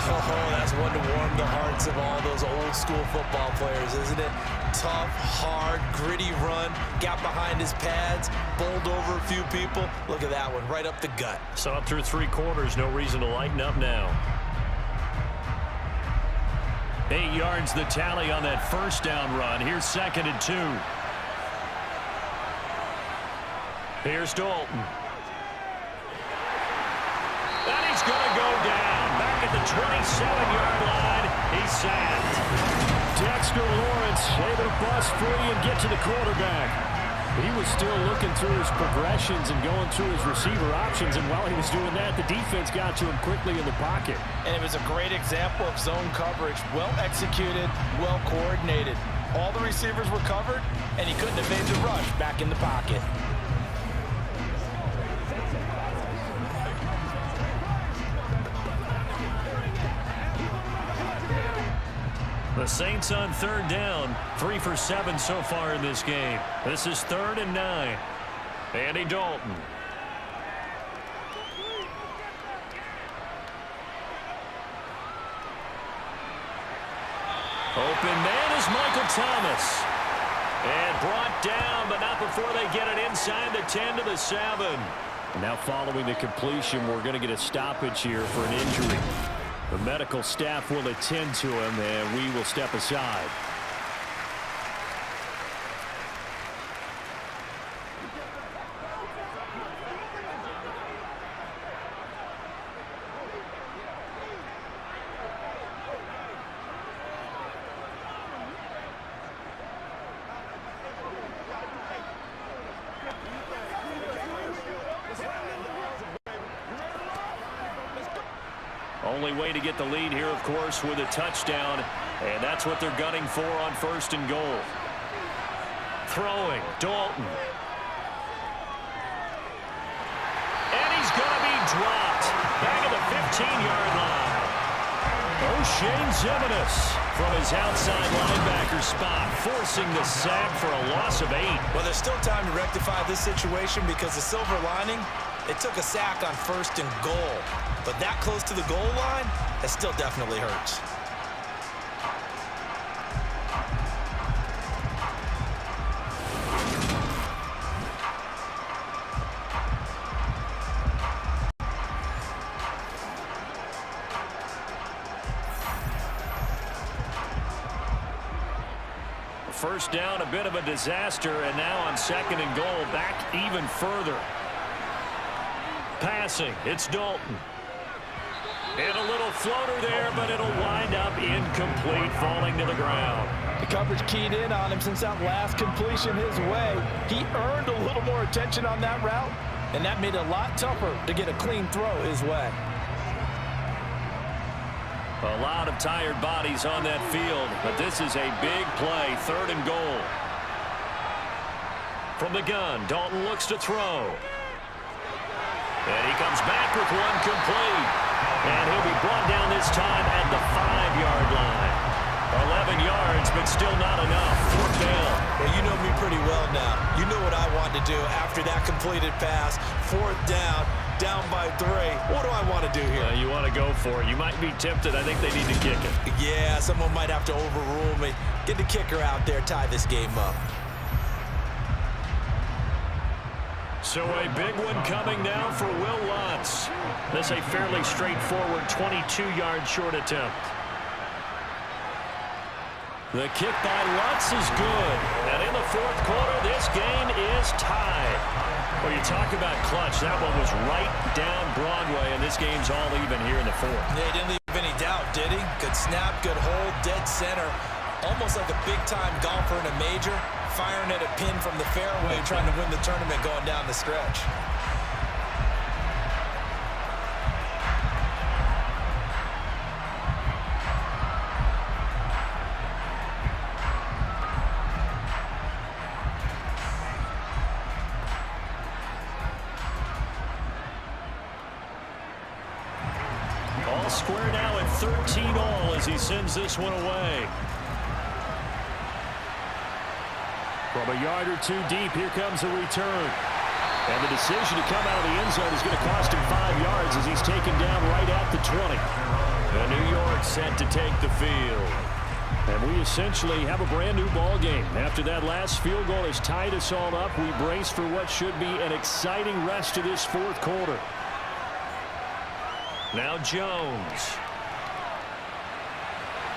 Oh, that's one to warm the hearts of all those old school football players, isn't it? Tough, hard, gritty run, got behind his pads, bowled over a few people. Look at that one, right up the gut. So up through 3 quarters, no reason to lighten up now. 8 yards the tally on that first down run. Here's 2nd and 2. Here's Dalton. And he's going to go down. Back at the 27-yard line. He's sacked. Dexter Lawrence able to bust free and get to the quarterback. He was still looking through his progressions and going through his receiver options, and while he was doing that, the defense got to him quickly in the pocket. And it was a great example of zone coverage. Well executed, well coordinated. All the receivers were covered, and he couldn't have made the rush back in the pocket. The Saints on 3rd down, 3 for 7 so far in this game. This is 3rd and 9. Andy Dalton. Open man is Michael Thomas. And brought down, but not before they get it inside the 10 to the 7. And now following the completion, we're going to get a stoppage here for an injury. The medical staff will attend to him, and we will step aside. Only way to get the lead here, of course, with a touchdown, and that's what they're gunning for on 1st and goal. Throwing, Dalton. And he's going to be dropped. Back at the 15-yard line. O'Shane Zimenez from his outside linebacker spot, forcing the sack for a loss of 8. Well, there's still time to rectify this situation because the silver lining, it took a sack on 1st and goal. But that close to the goal line, that still definitely hurts. First down, a bit of a disaster, and now on 2nd and goal, back even further. Passing, it's Dalton. And a little floater there, but it'll wind up incomplete, falling to the ground. The coverage keyed in on him since that last completion his way. He earned a little more attention on that route, and that made it a lot tougher to get a clean throw his way. A lot of tired bodies on that field, but this is a big play, 3rd and goal. From the gun, Dalton looks to throw. And he comes back with one complete. And he'll be brought down this time at the 5-yard line. 11 yards, but still not enough. 4th down. Well, you know me pretty well now. You know what I want to do after that completed pass. 4th down, down by 3. What do I want to do here? You want to go for it. You might be tempted. I think they need to kick it. Yeah, someone might have to overrule me. Get the kicker out there, tie this game up. So a big one coming now for Will Lutz. This a fairly straightforward 22-yard short attempt. The kick by Lutz is good. And in the 4th quarter, this game is tied. Well, you talk about clutch. That one was right down Broadway, and this game's all even here in the 4th. Yeah, he didn't leave any doubt, did he? Good snap, good hold, dead center. Almost like a big-time golfer in a major, firing at a pin from the fairway, trying to win the tournament going down the stretch. All square now at 13-all as he sends this one away. From a yard or 2 deep, here comes a return. And the decision to come out of the end zone is going to cost him 5 yards as he's taken down right at the 20. And New York set to take the field. And we essentially have a brand new ball game. After that last field goal has tied us all up, we brace for what should be an exciting rest of this 4th quarter. Now Jones.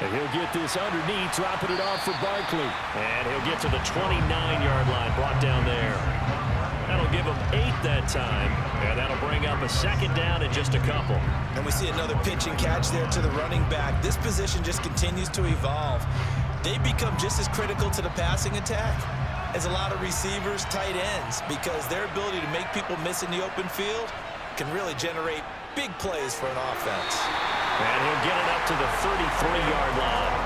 And he'll get this underneath, dropping it off for Barkley. And he'll get to the 29-yard line, brought down there. That'll give him 8 that time. And that'll bring up a 2nd down and just a couple. And we see another pitch and catch there to the running back. This position just continues to evolve. They become just as critical to the passing attack as a lot of receivers, tight ends, because their ability to make people miss in the open field can really generate big plays for an offense. And he'll get it up to the 33-yard line.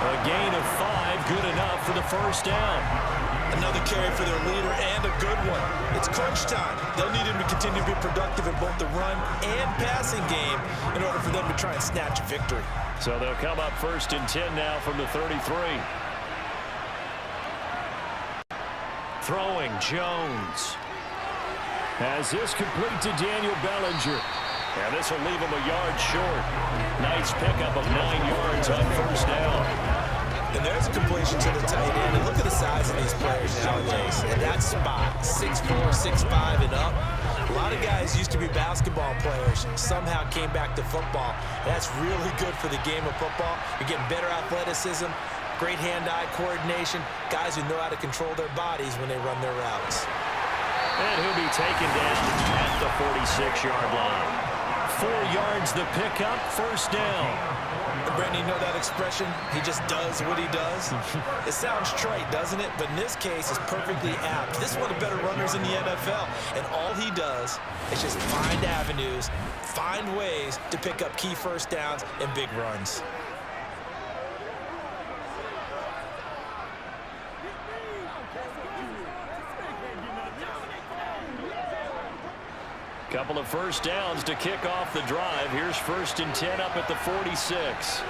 A gain of 5, good enough for the 1st down. Another carry for their leader and a good one. It's crunch time. They'll need him to continue to be productive in both the run and passing game in order for them to try and snatch a victory. So they'll come up 1st and 10 now from the 33. Throwing, Jones. Has this complete to Daniel Bellinger. And this will leave him a yard short. Nice pickup of 9 yards on 1st down. And there's a completion to the tight end. And look at the size of these players nowadays. At that spot, 6'4", 6'5", and up. A lot of guys used to be basketball players, somehow came back to football. That's really good for the game of football. You're getting better athleticism, great hand-eye coordination, guys who know how to control their bodies when they run their routes. And he'll be taken down at the 46-yard line. 4 yards the pickup, first down. Brandon, you know that expression? He just does what he does. It sounds trite, doesn't it? But in this case, it's perfectly apt. This is one of the better runners in the NFL. And all he does is just find avenues, find ways to pick up key first downs and big runs. Couple of first downs to kick off the drive. Here's 1st and 10 up at the 46.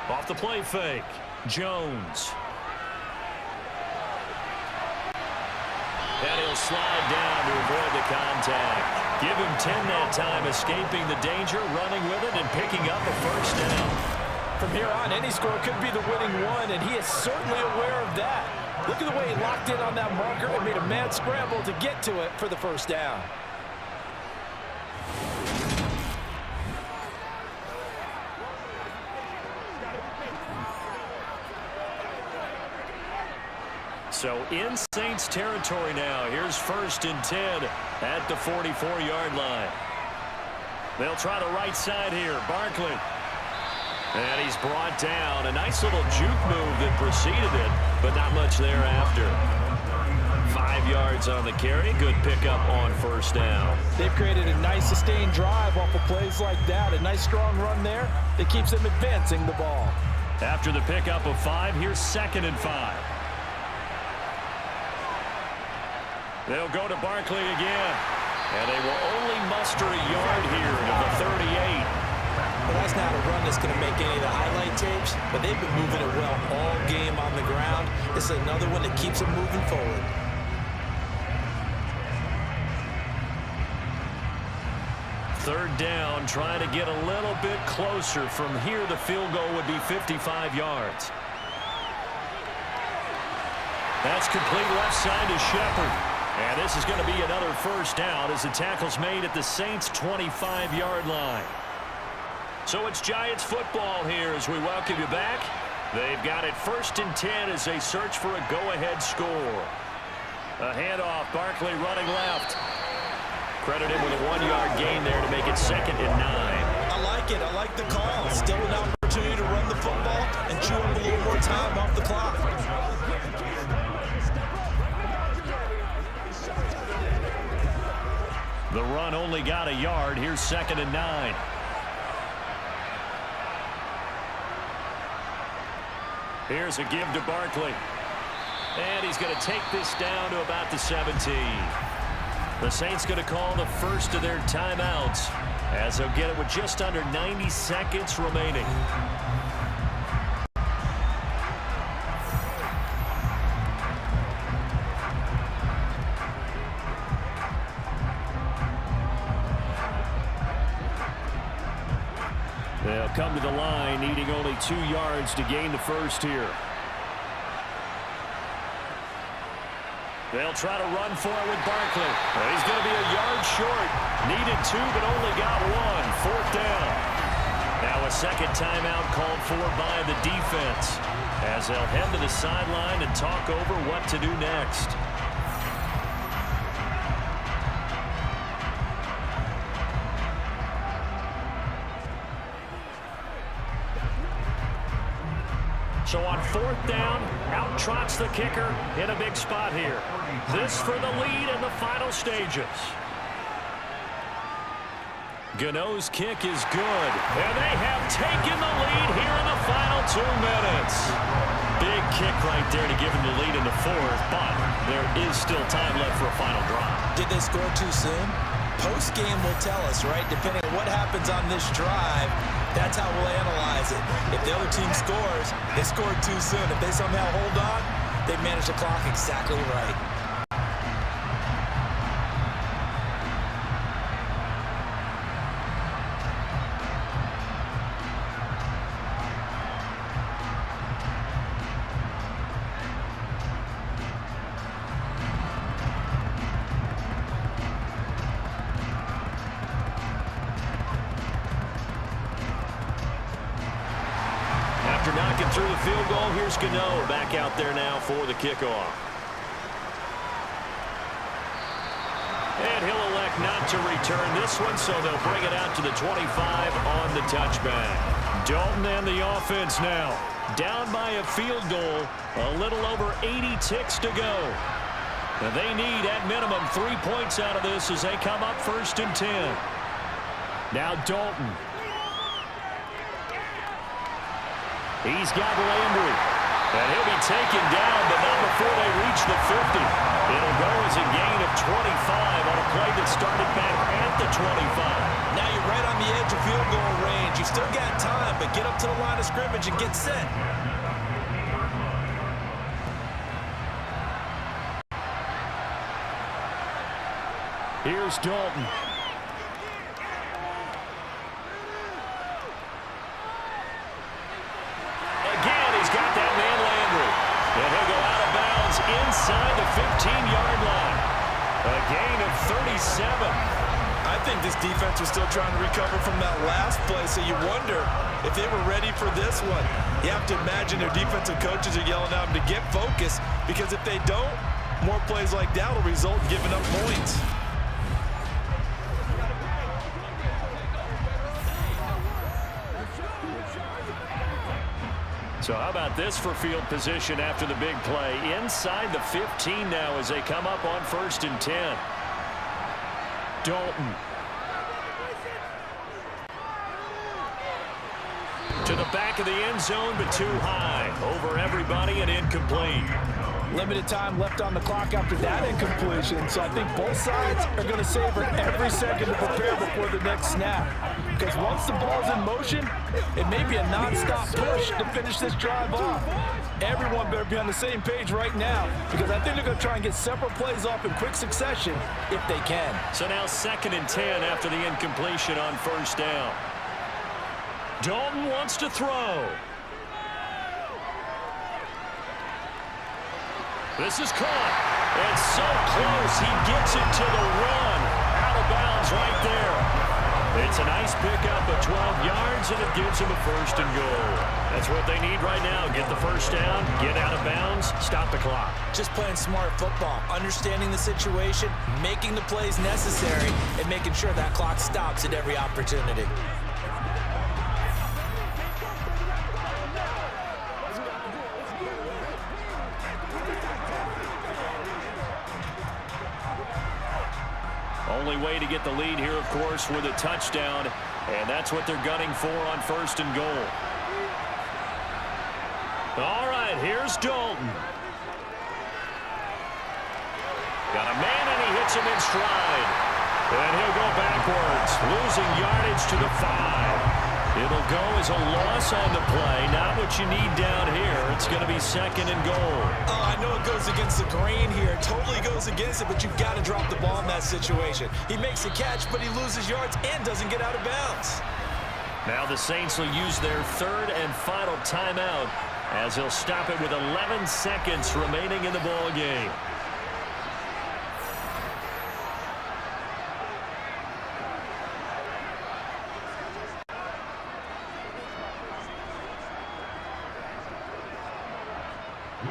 Off the play fake, Jones. And he'll slide down to avoid the contact. Give him 10 that time, escaping the danger, running with it, and picking up a first down. From here on, any score could be the winning one, and he is certainly aware of that. Look at the way he locked in on that marker and made a mad scramble to get to it for the first down. So in Saints territory now. Here's 1st and 10 at the 44-yard line. They'll try the right side here. Barkley. And he's brought down. A nice little juke move that preceded it, but not much thereafter. 5 yards on the carry. Good pickup on first down. They've created a nice sustained drive off of plays like that. A nice strong run there that keeps them advancing the ball. After the pickup of 5, here's 2nd and 5. They'll go to Barkley again. And they will only muster a yard here to the 38. Well, that's not a run that's going to make any of the highlight tapes, but they've been moving it well all game on the ground. This is another one that keeps them moving forward. Third down, trying to get a little bit closer. From here, the field goal would be 55 yards. That's complete left side to Shepard. And this is going to be another first down as the tackle's made at the Saints' 25-yard line. So it's Giants football here as we welcome you back. They've got it 1st and 10 as they search for a go-ahead score. A handoff, Barkley running left. Credit him with a 1-yard gain there to make it 2nd and 9. I like it. I like the call. Still an opportunity to run the football and chew up a little more time off the clock. The run only got a yard. Here's 2nd and 9. Here's a give to Barkley. And he's going to take this down to about the 17. The Saints going to call the first of their timeouts as they'll get it with just under 90 seconds remaining. They'll come to the line, needing only 2 yards to gain the first here. They'll try to run for it with Barkley. He's going to be a yard short. Needed 2, but only got 1. 4th down. Now a second timeout called for by the defense as they'll head to the sideline and talk over what to do next. So on 4th down, out trots the kicker in a big spot here. This for the lead in the final stages. Gano's kick is good, and they have taken the lead here in the final 2 minutes. Big kick right there to give them the lead in the 4th, but there is still time left for a final drive. Did they score too soon? Post-game will tell us, right? Depending on what happens on this drive, that's how we'll analyze it. If the other team scores, they scored too soon. If they somehow hold on, they manage the clock exactly right. Working through the field goal. Here's Gano back out there now for the kickoff. And he'll elect not to return this one, so they'll bring it out to the 25 on the touchback. Dalton and the offense now. Down by a field goal. A little over 80 ticks to go. And they need, at minimum, 3 points out of this as they come up 1st and 10. Now Dalton. He's got Landry. And he'll be taken down, but not before they reach the 50. It'll go as a gain of 25 on a play that started back at the 25. Now you're right on the edge of field goal range. You still got time, but get up to the line of scrimmage and get set. Here's Dalton. Again, he's got that man Landry. And he'll go out of bounds inside the 15-yard line. A gain of 37. I think this defense was still trying to recover from that last play, so you wonder if they were ready for this one. You have to imagine their defensive coaches are yelling at them to get focused, because if they don't, more plays like that will result in giving up points. So how about this for field position after the big play? Inside the 15 now as they come up on 1st and 10. Dalton. To the back of the end zone, but too high. Over everybody and incomplete. Limited time left on the clock after that incompletion, so I think both sides are going to savor every second to prepare before the next snap. Because once the ball's in motion, it may be a non-stop push to finish this drive off. Everyone better be on the same page right now, because I think they're going to try and get several plays off in quick succession if they can. So now 2nd and 10 after the incompletion on 1st down. Dalton wants to throw. This is caught. And so close. He gets it to the run. Out of bounds right there. It's a nice pickup of 12 yards, and it gives him a 1st and goal. That's what they need right now. Get the 1st down, get out of bounds, stop the clock. Just playing smart football, understanding the situation, making the plays necessary, and making sure that clock stops at every opportunity. Only way to get the lead here, of course, with a touchdown, and that's what they're gunning for on 1st and goal. All right, here's Dalton. Got a man, and he hits him in stride. And he'll go backwards, losing yardage to the 5. It'll go as a loss on the play. Not what you need down here. It's going to be 2nd and goal. Oh, I know it goes against the grain here. It totally goes against it, but you've got to drop the ball in that situation. He makes a catch, but he loses yards and doesn't get out of bounds. Now the Saints will use their 3rd and final timeout as he'll stop it with 11 seconds remaining in the ball game.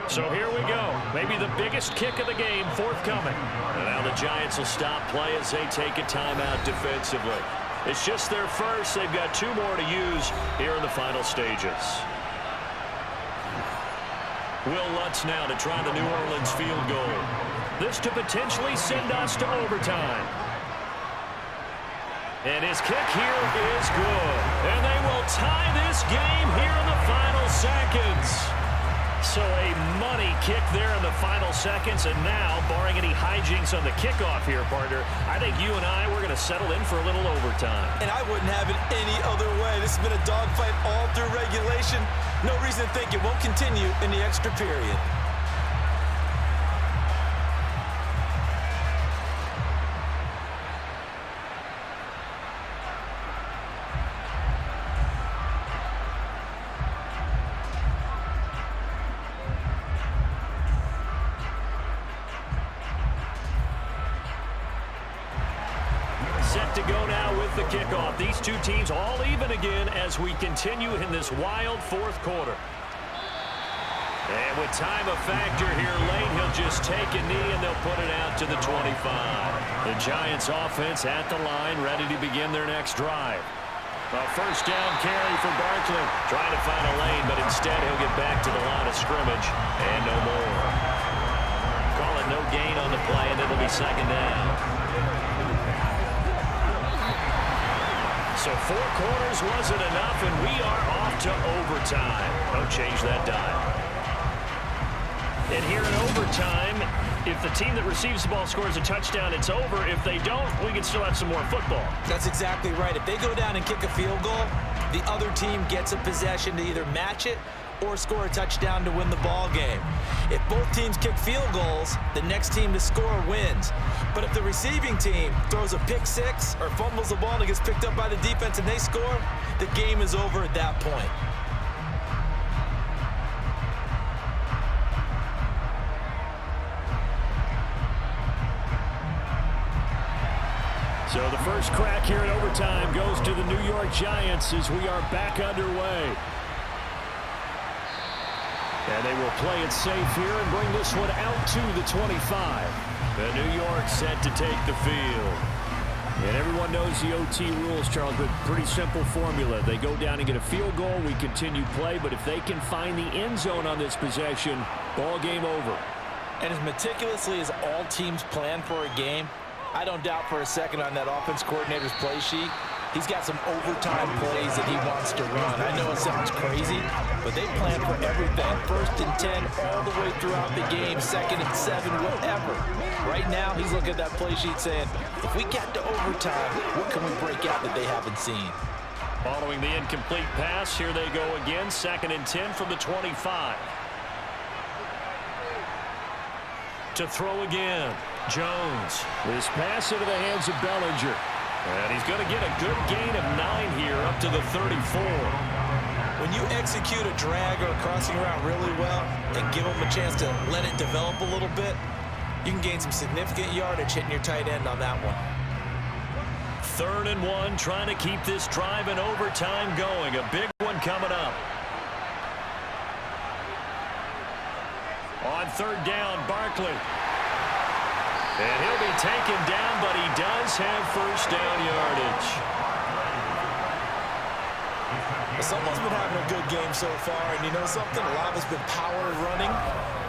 So here we go. Maybe the biggest kick of the game forthcoming. And now the Giants will stop play as they take a timeout defensively. It's just their first. They've got 2 more to use here in the final stages. Will Lutz now to try the New Orleans field goal. This to potentially send us to overtime. And his kick here is good. And they will tie this game here in the final seconds. So a money kick there in the final seconds, and now, barring any hijinks on the kickoff here, partner, I think you and I, we're going to settle in for a little overtime. And I wouldn't have it any other way. This has been a dogfight all through regulation. No reason to think it won't continue in the extra period. Set to go now with the kickoff. These two teams all even again as we continue in this wild 4th quarter. And with time a factor here late, he'll just take a knee and they'll put it out to the 25. The Giants offense at the line, ready to begin their next drive. A first down carry for Barkley. Trying to find a lane, but instead he'll get back to the line of scrimmage and no more. Call it no gain on the play, and it'll be second down. So 4 quarters wasn't enough, and we are off to overtime. Don't change that dial. And here in overtime, if the team that receives the ball scores a touchdown, it's over. If they don't, we can still have some more football. That's exactly right. If they go down and kick a field goal, the other team gets a possession to either match it or score a touchdown to win the ball game. If both teams kick field goals, the next team to score wins. But if the receiving team throws a pick six or fumbles the ball and it gets picked up by the defense and they score, the game is over at that point. So the first crack here in overtime goes to the New York Giants as we are back underway. And they will play it safe here and bring this one out to the 25. The New York set to take the field. And everyone knows the OT rules, Charles, but pretty simple formula. They go down and get a field goal, we continue play, but if they can find the end zone on this possession, ball game over. And as meticulously as all teams plan for a game, I don't doubt for a second on that offense coordinator's play sheet, he's got some overtime plays that he wants to run. I know it sounds crazy, but they plan for everything. 1st and 10 all the way throughout the game, 2nd and 7, whatever. Right now, he's looking at that play sheet saying, if we get to overtime, what can we break out that they haven't seen? Following the incomplete pass, here they go again, 2nd and 10 from the 25. To throw again, Jones. This pass into the hands of Bellinger. And he's going to get a good gain of 9 here up to the 34. When you execute a drag or a crossing route really well and give them a chance to let it develop a little bit, you can gain some significant yardage hitting your tight end on that one. 3rd and 1, trying to keep this drive in overtime going. A big one coming up. On 3rd down, Barkley. And he'll be taken down, but he does have first down yardage. Someone's been having a good game so far, and you know something? A lot of it's been power running.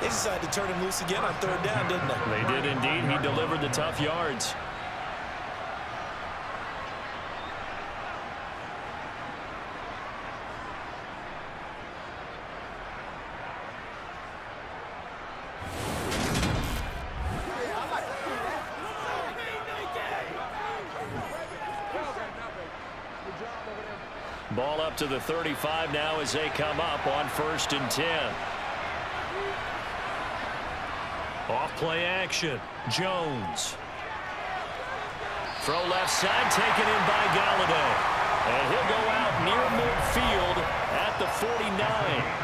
They decided to turn him loose again on 3rd down, didn't they? They did indeed. He delivered the tough yards. Ball up to the 35 now as they come up on 1st and 10. Off play action. Jones. Throw left side, taken in by Galladay. And he'll go out near midfield at the 49.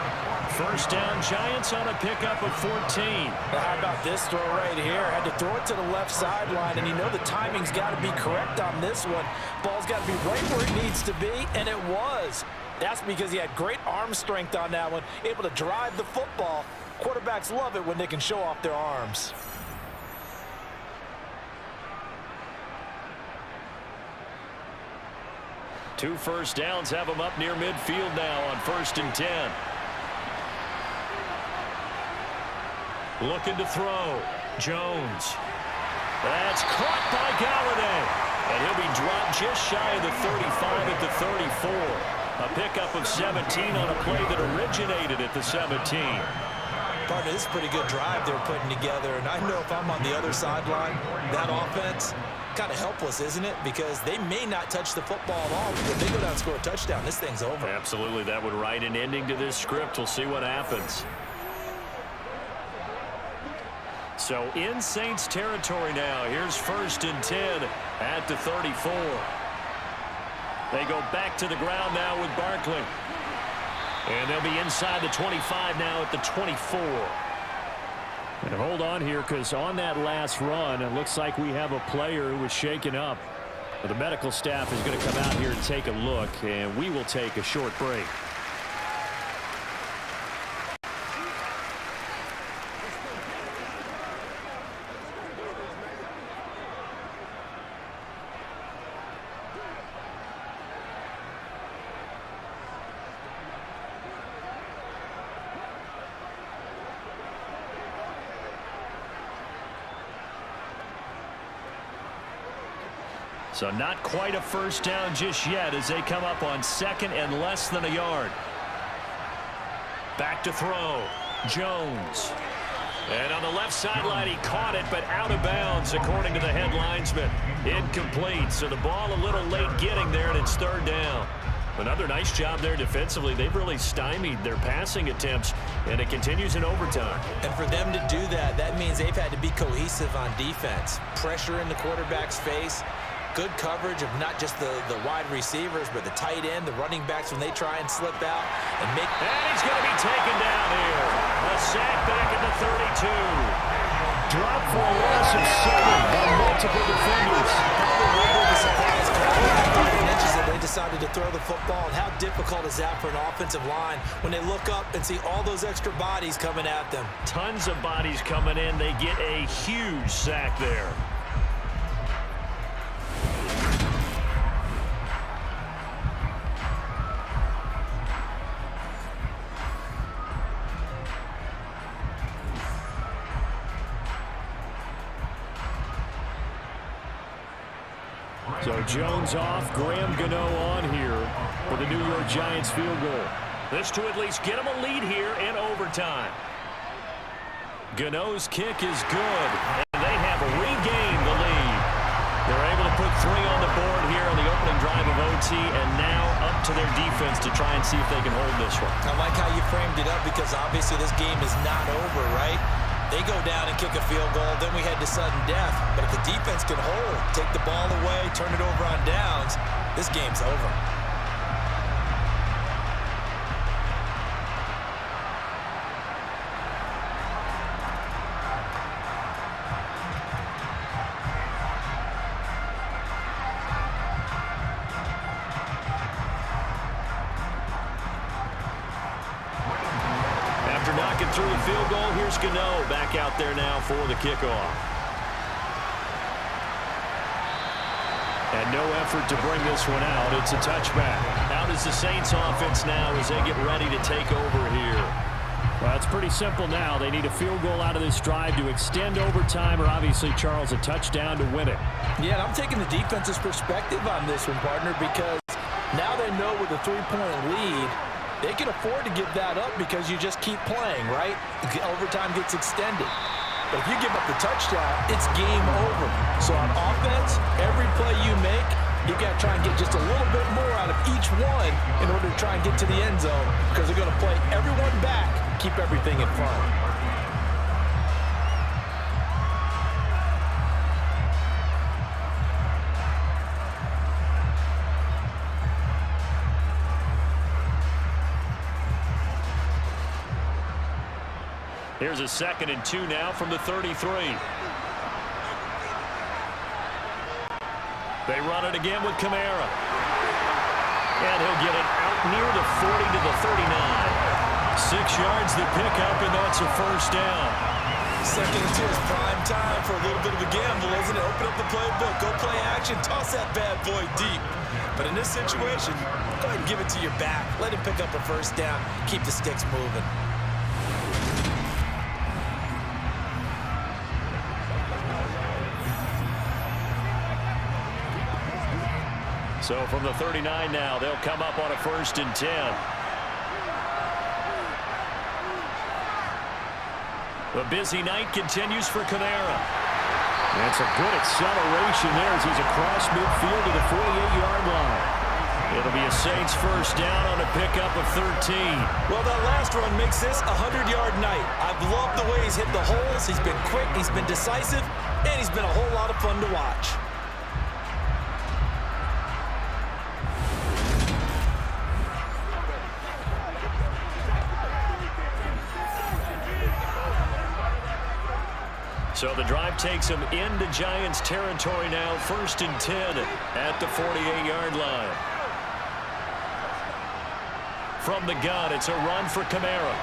First down, Giants on a pickup of 14. Now how about this throw right here? Had to throw it to the left sideline, and you know the timing's got to be correct on this one. Ball's got to be right where it needs to be, and it was. That's because he had great arm strength on that one, able to drive the football. Quarterbacks love it when they can show off their arms. Two first downs have him up near midfield now on 1st and 10. Looking to throw. Jones. That's caught by Galladay. And he'll be dropped just shy of the 35 at the 34. A pickup of 17 on a play that originated at the 17. Partner, this is a pretty good drive they're putting together. And I know if I'm on the other sideline, that offense, kind of helpless, isn't it? Because they may not touch the football at all. If they go down and score a touchdown, this thing's over. Absolutely. That would write an ending to this script. We'll see what happens. So in Saints territory now. Here's 1st and 10 at the 34. They go back to the ground now with Barkley. And they'll be inside the 25 now at the 24. And hold on here, because on that last run, it looks like we have a player who was shaken up. But the medical staff is going to come out here and take a look, and we will take a short break. So not quite a first down just yet as they come up on 2nd and less than a yard. Back to throw. Jones. And on the left sideline, he caught it, but out of bounds, according to the head linesman. Incomplete, so the ball a little late getting there, and it's 3rd down. Another nice job there defensively. They've really stymied their passing attempts, and it continues in overtime. And for them to do that, that means they've had to be cohesive on defense. Pressure in the quarterback's face. Good coverage of not just the wide receivers, but the tight end, the running backs when they try and slip out. And he's going to be taken down here. A sack back at the 32. Drop for a loss of 7 by multiple defenders. The surprise call. That they decided to throw the football, and how difficult is that for an offensive line when they look up and see all those extra bodies coming at them? Tons of bodies coming in. They get a huge sack there. So Jones off, Graham Gano on here for the New York Giants field goal. This to at least get them a lead here in overtime. Gano's kick is good, and they have regained the lead. They're able to put 3 on the board here on the opening drive of OT, and now up to their defense to try and see if they can hold this one. I like how you framed it up, because obviously this game is not over, right? They go down and kick a field goal, then we head to sudden death. But if the defense can hold, take the ball away, turn it over on downs, this game's over. Through the field goal, here's Gano back out there now for the kickoff. And no effort to bring this one out. It's a touchback. Out is the Saints offense now as they get ready to take over here. Well, it's pretty simple now. They need a field goal out of this drive to extend overtime, or obviously, Charles, a touchdown to win it. Yeah, and I'm taking the defense's perspective on this one, partner, because now they know with a 3-point lead, they can afford to give that up because you just keep playing, right? Overtime gets extended. But if you give up the touchdown, it's game over. So on offense, every play you make, you've got to try and get just a little bit more out of each one in order to try and get to the end zone, because they're going to play everyone back, keep everything in front. Here's a 2nd and 2 now from the 33. They run it again with Kamara. And he'll get it out near the 40 to the 39. 6 yards the pickup, and that's a first down. 2nd and 2 is prime time for a little bit of a gamble, isn't it? Open up the playbook, go play action, toss that bad boy deep. But in this situation, go ahead and give it to your back. Let him pick up a first down, keep the sticks moving. So from the 39 now, they'll come up on a 1st and 10. The busy night continues for Kamara. That's a good acceleration there as he's across midfield to the 48-yard line. It'll be a Saints first down on a pickup of 13. Well, that last run makes this a 100-yard night. I've loved the way he's hit the holes. He's been quick, he's been decisive, and he's been a whole lot of fun to watch. So the drive takes him into Giants territory now, 1st and 10 at the 48-yard line. From the gun, it's a run for Kamara.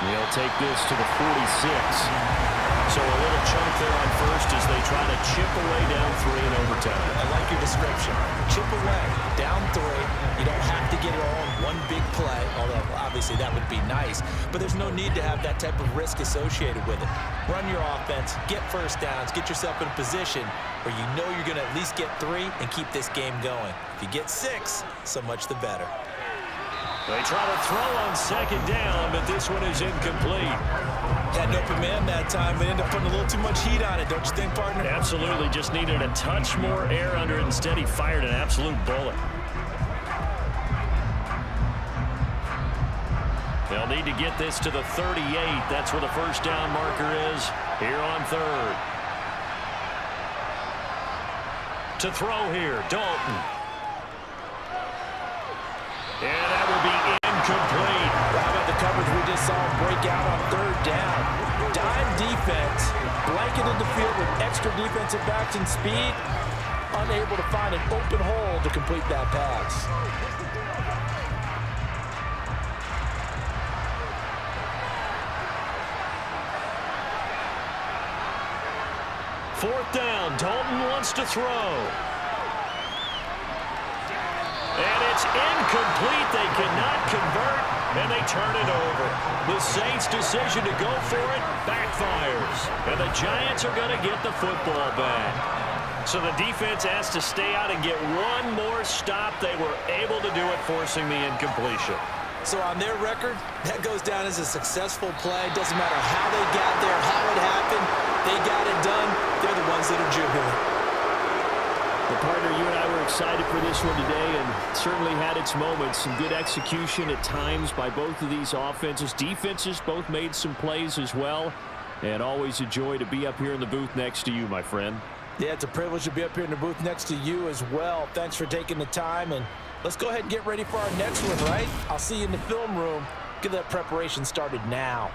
He'll take this to the 46. So a little chunk there on first as they try to chip away down 3 in overtime. I like your description. Chip away, down 3. You don't have to get it all in one big play, although obviously that would be nice. But there's no need to have that type of risk associated with it. Run your offense, get first downs, get yourself in a position where you know you're going to at least get 3 and keep this game going. If you get 6, so much the better. They try to throw on second down, but this one is incomplete. Had an open man that time, but ended up putting a little too much heat on it, don't you think, partner? Absolutely, just needed a touch more air under it. Instead, he fired an absolute bullet. They'll need to get this to the 38. That's where the first down marker is here on 3rd. To throw here, Dalton. And that will be incomplete. How about the coverage we just saw break out on 3rd down? Dime defense, blanketed the field with extra defensive backs and speed, unable to find an open hole to complete that pass. Fourth down, Dalton wants to throw. And it's incomplete. They cannot convert, and they turn it over. The Saints' decision to go for it backfires, and the Giants are going to get the football back. So the defense has to stay out and get one more stop. They were able to do it, forcing the incompletion. So on their record, that goes down as a successful play. Doesn't matter how they got there, how it happened. They got it done. They're the ones that are jubilant. Well, partner, you and I were excited for this one today, and certainly had its moments. Some good execution at times by both of these offenses. Defenses both made some plays as well. And always a joy to be up here in the booth next to you, my friend. Yeah, it's a privilege to be up here in the booth next to you as well. Thanks for taking the time, and let's go ahead and get ready for our next one, right? I'll see you in the film room. Get that preparation started now.